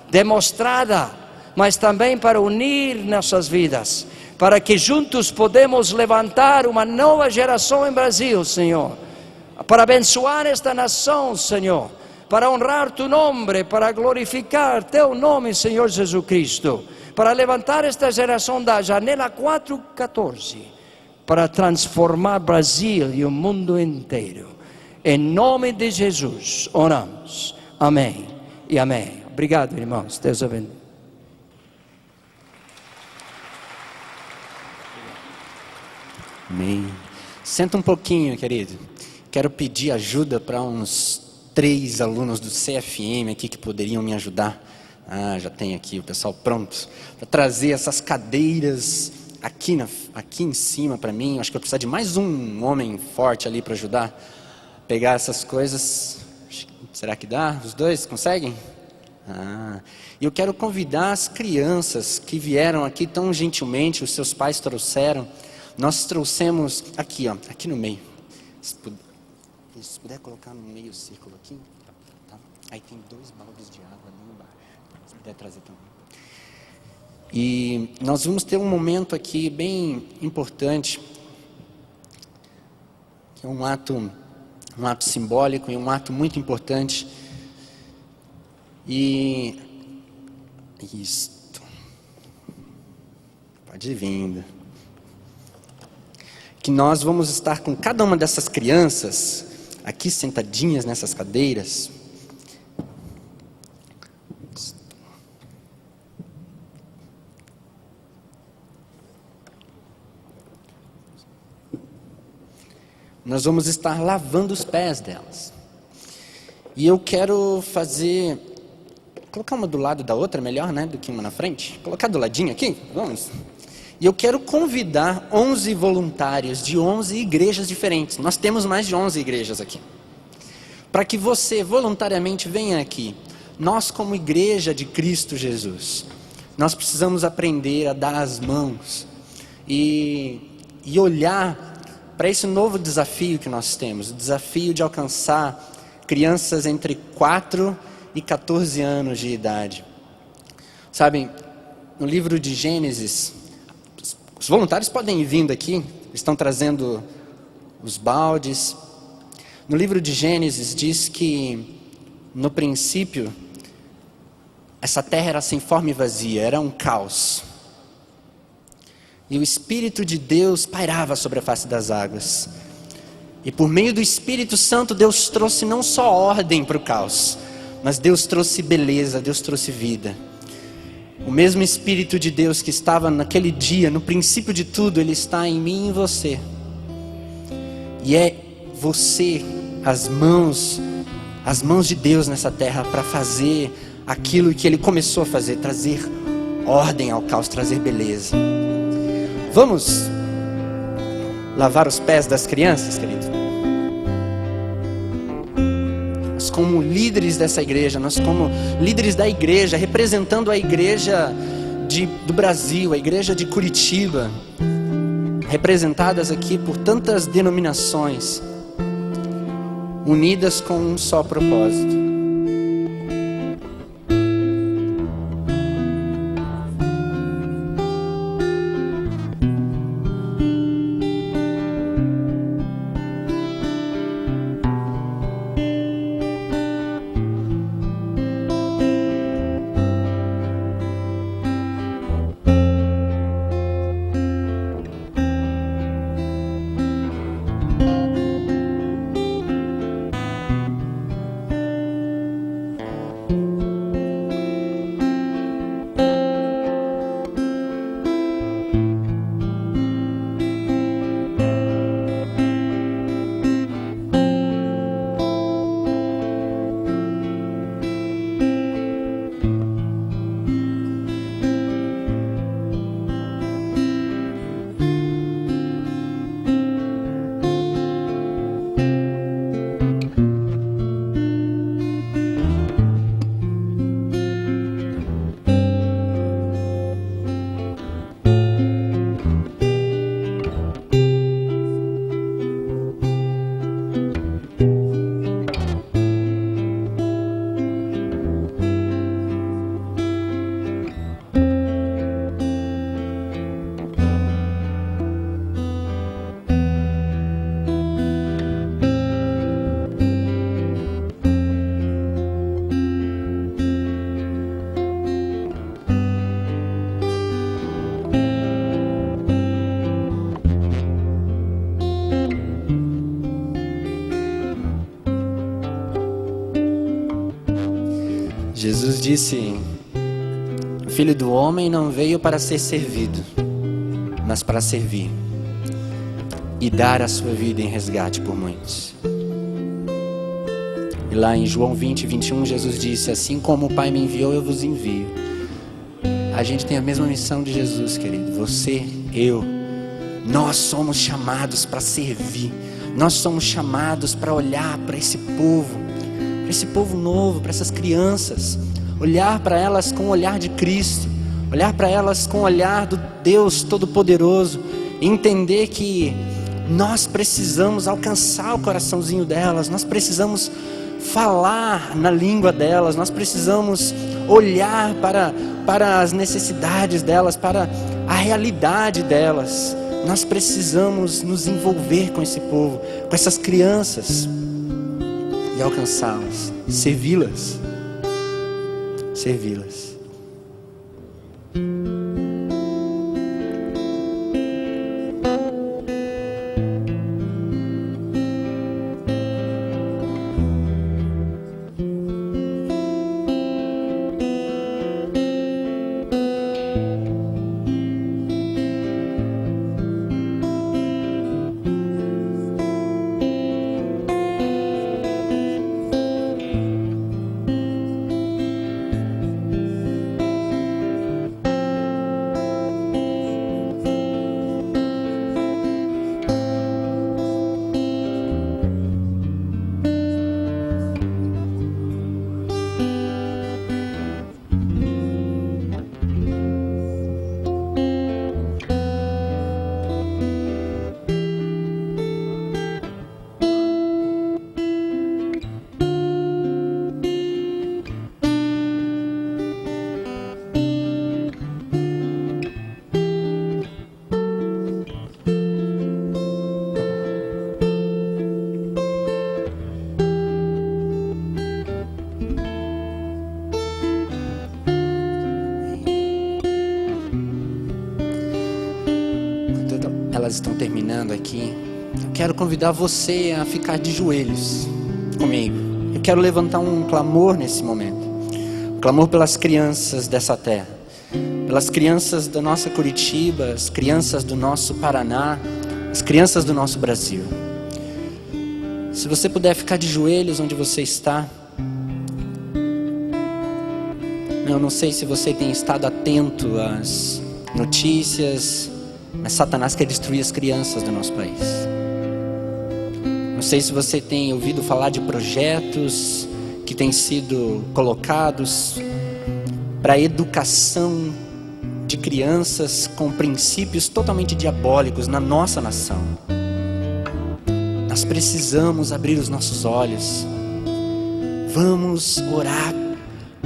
demonstrada, mas também para unir nossas vidas, para que juntos podemos levantar uma nova geração em Brasil, Senhor, para abençoar esta nação, Senhor, para honrar Tu nome, para glorificar Teu nome, Senhor Jesus Cristo, para levantar esta geração da janela 414, para transformar Brasil e o mundo inteiro. Em nome de Jesus, oramos. Amém e amém. Obrigado, irmãos. Deus abençoe. Amém. Senta um pouquinho, querido. Quero pedir ajuda para uns 3 alunos do CFM aqui que poderiam me ajudar. Já tem aqui o pessoal pronto para trazer essas cadeiras aqui em cima para mim. Acho que eu preciso de mais um homem forte ali para ajudar a pegar essas coisas. Será que dá? Os dois conseguem? E eu quero convidar as crianças que vieram aqui tão gentilmente, os seus pais trouxeram. Nós trouxemos aqui, ó, aqui no meio. Se puder colocar no meio o círculo aqui, tá? Aí tem 2 baldes de água ali embaixo. Se puder trazer também. E nós vamos ter um momento aqui bem importante, que é um ato simbólico e um ato muito importante. E isto. Pode ir vindo. Que nós vamos estar com cada uma dessas crianças aqui sentadinhas nessas cadeiras. Nós vamos estar lavando os pés delas. E eu quero colocar uma do lado da outra, melhor, né, do que uma na frente. Colocar do ladinho aqui, vamos. E eu quero convidar 11 voluntários de 11 igrejas diferentes. Nós temos mais de 11 igrejas aqui. Para que você voluntariamente venha aqui. Nós, como igreja de Cristo Jesus, nós precisamos aprender a dar as mãos e olhar para esse novo desafio que nós temos. O desafio de alcançar crianças entre 4 e 14 anos de idade. Sabem, no livro de Gênesis, os voluntários podem ir vindo aqui, estão trazendo os baldes. No livro de Gênesis diz que, no princípio, essa terra era sem forma e vazia, era um caos. E o Espírito de Deus pairava sobre a face das águas. E por meio do Espírito Santo, Deus trouxe não só ordem para o caos, mas Deus trouxe beleza, Deus trouxe vida. O mesmo Espírito de Deus que estava naquele dia, no princípio de tudo, Ele está em mim e em você. E é você, as mãos de Deus nessa terra para fazer aquilo que Ele começou a fazer, trazer ordem ao caos, trazer beleza. Vamos lavar os pés das crianças, querido? Nós como líderes dessa igreja, nós como líderes da igreja, representando a igreja do Brasil, a igreja de Curitiba, representadas aqui por tantas denominações, unidas com um só propósito. Jesus disse: o Filho do Homem não veio para ser servido, mas para servir e dar a sua vida em resgate por muitos. E lá em João 20, 21, Jesus disse: assim como o Pai me enviou, eu vos envio. A gente tem a mesma missão de Jesus, querido. Você, eu, nós somos chamados para servir. Nós somos chamados para olhar para esse povo novo, para essas crianças, olhar para elas com o olhar de Cristo, olhar para elas com o olhar do Deus Todo-Poderoso, e entender que nós precisamos alcançar o coraçãozinho delas, nós precisamos falar na língua delas, nós precisamos olhar para as necessidades delas, para a realidade delas. Nós precisamos nos envolver com esse povo, com essas crianças, e alcançá-las, servi-las. Elas estão terminando aqui. Eu quero convidar você a ficar de joelhos comigo. Eu quero levantar um clamor nesse momento, um clamor pelas crianças dessa terra, pelas crianças da nossa Curitiba, as crianças do nosso Paraná, as crianças do nosso Brasil. Se você puder ficar de joelhos onde você está. Eu não sei se você tem estado atento às notícias, mas Satanás quer destruir as crianças do nosso país. Não sei se você tem ouvido falar de projetos que têm sido colocados para a educação de crianças com princípios totalmente diabólicos na nossa nação. Nós precisamos abrir os nossos olhos. Vamos orar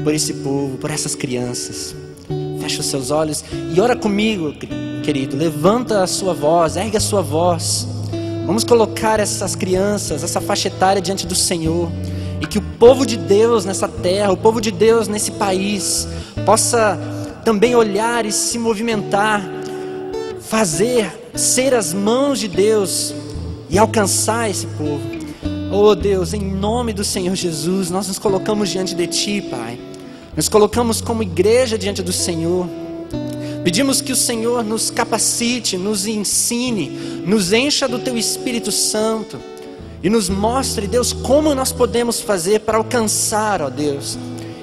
por esse povo, por essas crianças. Fecha os seus olhos e ora comigo, querido. Levanta a sua voz, ergue a sua voz. Vamos colocar essas crianças, essa faixa etária diante do Senhor. E que o povo de Deus nessa terra, o povo de Deus nesse país, possa também olhar e se movimentar, ser as mãos de Deus e alcançar esse povo. Oh Deus, em nome do Senhor Jesus, nós nos colocamos diante de Ti, Pai. Nos colocamos como igreja diante do Senhor. Pedimos que o Senhor nos capacite, nos ensine, nos encha do Teu Espírito Santo e nos mostre, Deus, como nós podemos fazer para alcançar, ó Deus,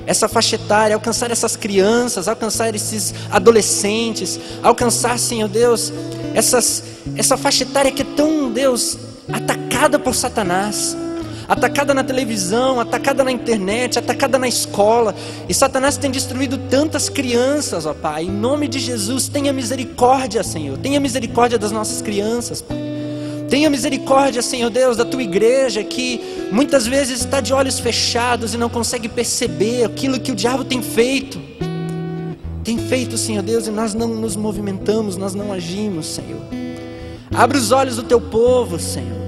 essa faixa etária, alcançar essas crianças, alcançar esses adolescentes, alcançar, Senhor Deus, essa faixa etária que é tão, Deus, atacada por Satanás. Atacada na televisão, atacada na internet, atacada na escola. E Satanás tem destruído tantas crianças, ó Pai. Em nome de Jesus, tenha misericórdia, Senhor. Tenha misericórdia das nossas crianças, Pai. Tenha misericórdia, Senhor Deus, da Tua igreja, que muitas vezes está de olhos fechados e não consegue perceber aquilo que o diabo tem feito. Tem feito, Senhor Deus, e nós não nos movimentamos, nós não agimos, Senhor. Abre os olhos do Teu povo, Senhor.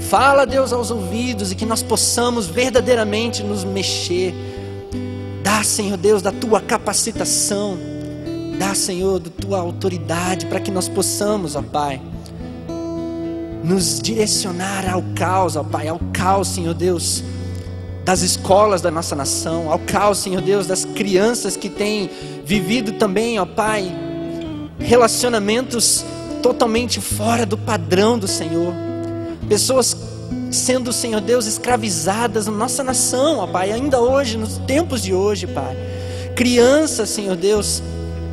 Fala, Deus, aos ouvidos e que nós possamos verdadeiramente nos mexer. Dá, Senhor Deus, da Tua capacitação. Dá, Senhor, da Tua autoridade para que nós possamos, ó Pai, nos direcionar ao caos, ó Pai, ao caos, Senhor Deus, das escolas da nossa nação, ao caos, Senhor Deus, das crianças que têm vivido também, ó Pai, relacionamentos totalmente fora do padrão do Senhor, pessoas sendo, Senhor Deus, escravizadas na nossa nação, ó Pai, ainda hoje, nos tempos de hoje, Pai, crianças, Senhor Deus,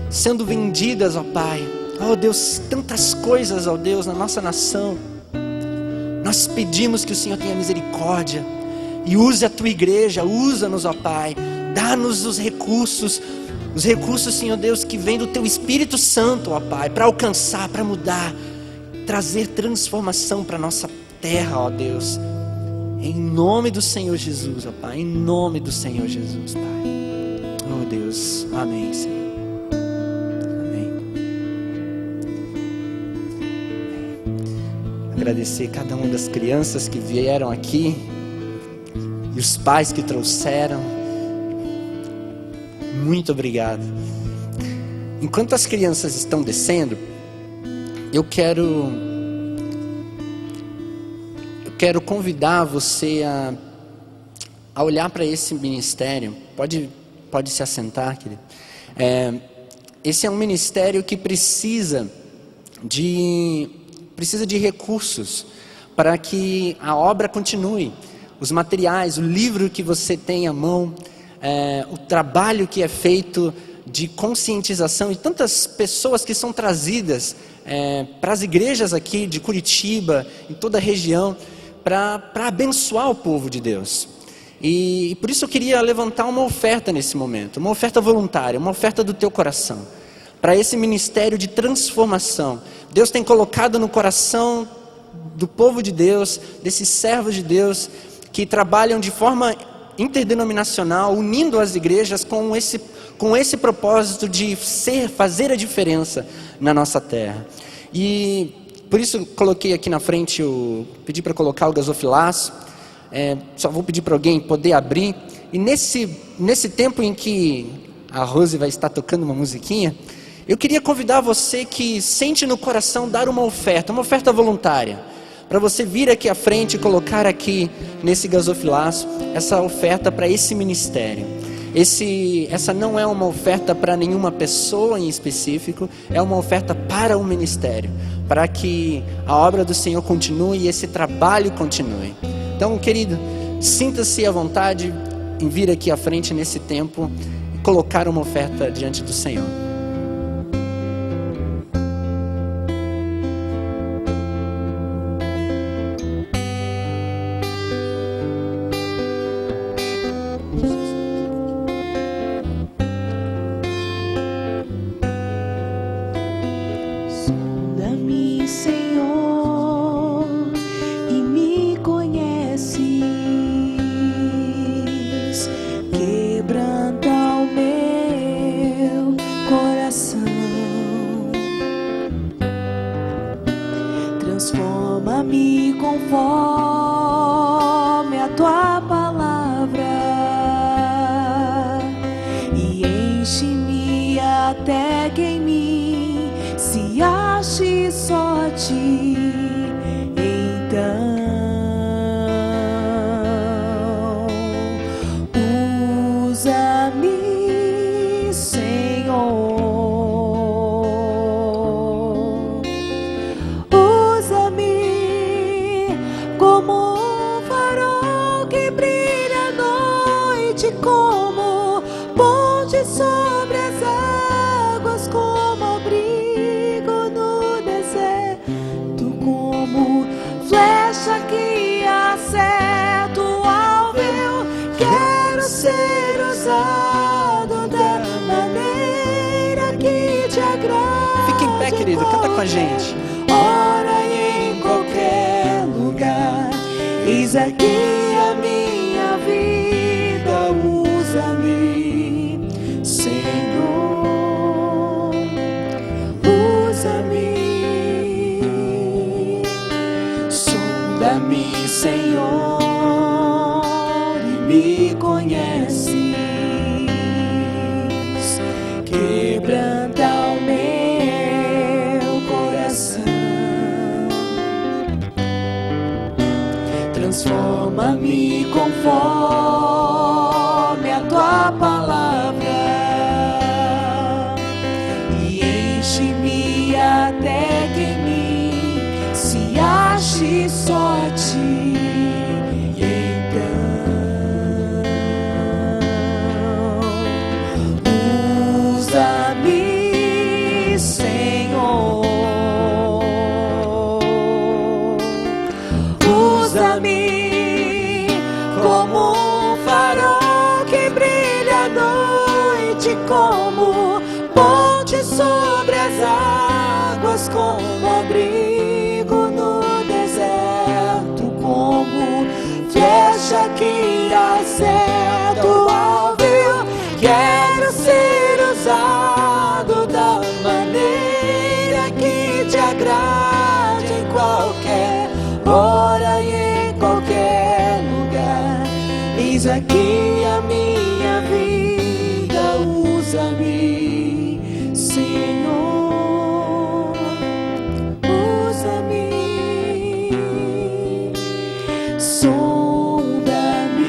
sendo vendidas, ó Pai, ó Deus, tantas coisas, ó Deus, na nossa nação. Nós pedimos que o Senhor tenha misericórdia e use a tua igreja, usa-nos, ó Pai, dá-nos os recursos, Senhor Deus, que vem do teu Espírito Santo, ó Pai, para alcançar, para mudar, trazer transformação para a nossa terra, ó Deus, em nome do Senhor Jesus, ó Pai, em nome do Senhor Jesus, Pai, oh Deus, amém, Senhor. Agradecer cada uma das crianças que vieram aqui e os pais que trouxeram. Muito obrigado. Enquanto as crianças estão descendo, eu quero convidar você a olhar para esse ministério. Pode se assentar, querido. Esse é um ministério que precisa de recursos para que a obra continue. Os materiais, o livro que você tem à mão, o trabalho que é feito de conscientização e tantas pessoas que são trazidas para as igrejas aqui de Curitiba, em toda a região, para abençoar o povo de Deus. E por isso eu queria levantar uma oferta nesse momento, uma oferta voluntária, uma oferta do teu coração, para esse ministério de transformação. Deus tem colocado no coração do povo de Deus, desses servos de Deus, que trabalham de forma interdenominacional, unindo as igrejas com esse propósito de fazer a diferença na nossa terra. E por isso eu coloquei aqui na frente, pedi para colocar o gasofilaço, só vou pedir para alguém poder abrir. E nesse tempo em que a Rose vai estar tocando uma musiquinha, eu queria convidar você que sente no coração dar uma oferta voluntária, para você vir aqui à frente e colocar aqui nesse gasofilaço essa oferta para esse ministério. Essa não é uma oferta para nenhuma pessoa em específico, é uma oferta para o ministério, para que a obra do Senhor continue e esse trabalho continue. Então, querido, sinta-se à vontade em vir aqui à frente nesse tempo e colocar uma oferta diante do Senhor. Sonda-me, Senhor, e me conheces. Quebranta o meu coração. Transforma-me conforme a tua palavra e enche-me até que em mim se ache só ti. Então usa-me, Senhor, usa-me como um farol que brilha à noite, como ponte sobre as águas, como abrigo no deserto, como flecha que acerta o alvo. Eu quero ser usado da maneira que te agrada. Fique em pé, querido, canta com a gente. Ora e em qualquer lugar, eis aqui a minha vida, usa-me, Senhor, usa-me. Sonda-me, Senhor, e me conheces. Quebranta o meu coração. Transforma-me conforme tua palavra e enche-me até que em mim se ache só a ti. Usa-me, Senhor, usa-me como um farol que brilha à noite, como ponte sobre as águas, como abrigo no deserto, como flecha que acerta o alvo. Quero ser usado da maneira que te agrade, em qualquer hora e em qualquer lugar. Eis aqui a minha vida, usa-me, Senhor, usa-me, sonda-me,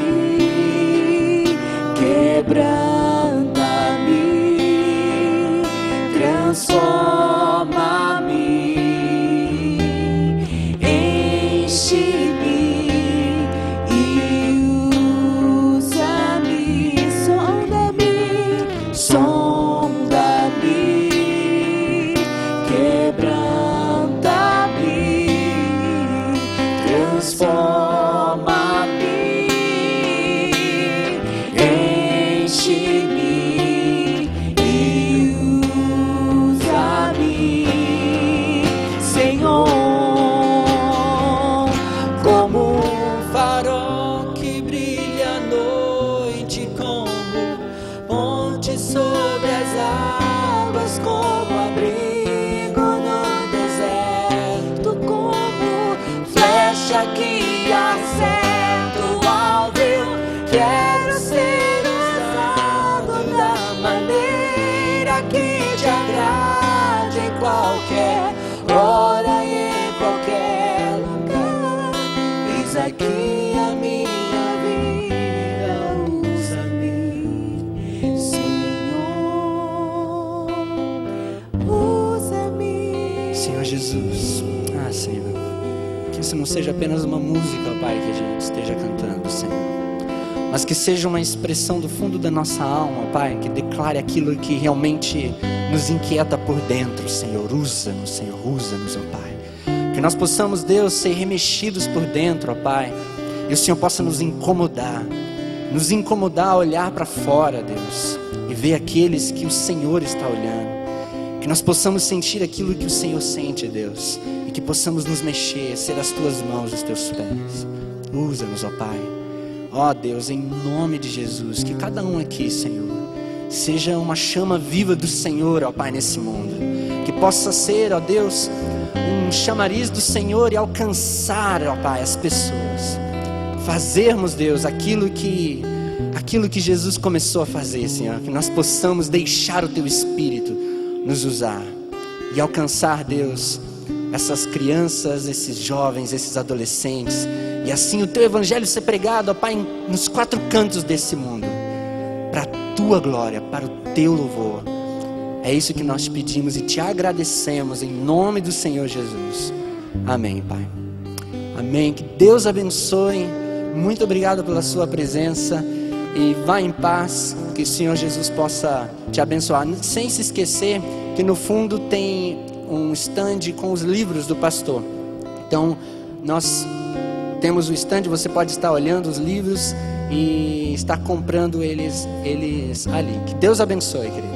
quebranta-me, transforma-me, enche-me e usa-me, sonda-me, sonda-me, quebranta-me, transforma-me, enche-me e usa-me, Senhor, como um farol que brilha à noite, como ponte sobre as águas, como abrigo no deserto, como flecha que acerta o alvo. Quero ser usado da maneira que te agrade, em qualquer hora e em qualquer lugar. Eis aqui a minha vida, usa-me, Senhor, usa-me. Senhor Jesus, Senhor, que isso não seja apenas uma música, Pai, que a gente esteja cantando, Senhor, mas que seja uma expressão do fundo da nossa alma, Pai, que declare aquilo que realmente nos inquieta por dentro, Senhor. Usa-nos, Senhor, usa-nos, ó Pai. Que nós possamos, Deus, ser remexidos por dentro, ó Pai, e o Senhor possa nos incomodar a olhar para fora, Deus, e ver aqueles que o Senhor está olhando. Que nós possamos sentir aquilo que o Senhor sente, Deus, e que possamos nos mexer, ser as Tuas mãos, os Teus pés. Usa-nos, ó Pai. Ó Deus, em nome de Jesus, que cada um aqui, Senhor, seja uma chama viva do Senhor, ó Pai, nesse mundo. Que possa ser, ó Deus, um chamariz do Senhor e alcançar, ó Pai, as pessoas. Fazermos, Deus, aquilo que Jesus começou a fazer, Senhor. Que nós possamos deixar o Teu Espírito nos usar e alcançar, Deus, essas crianças, esses jovens, esses adolescentes. E assim o Teu Evangelho ser pregado, ó Pai, nos quatro cantos desse mundo, para a Tua glória, para o Teu louvor. É isso que nós te pedimos e te agradecemos em nome do Senhor Jesus. Amém, Pai. Amém. Que Deus abençoe. Muito obrigado pela sua presença e vá em paz. Que o Senhor Jesus possa te abençoar. Sem se esquecer que no fundo tem um stand com os livros do pastor. Então nós temos o stand, você pode estar olhando os livros e estar comprando eles ali. Que Deus abençoe, querido.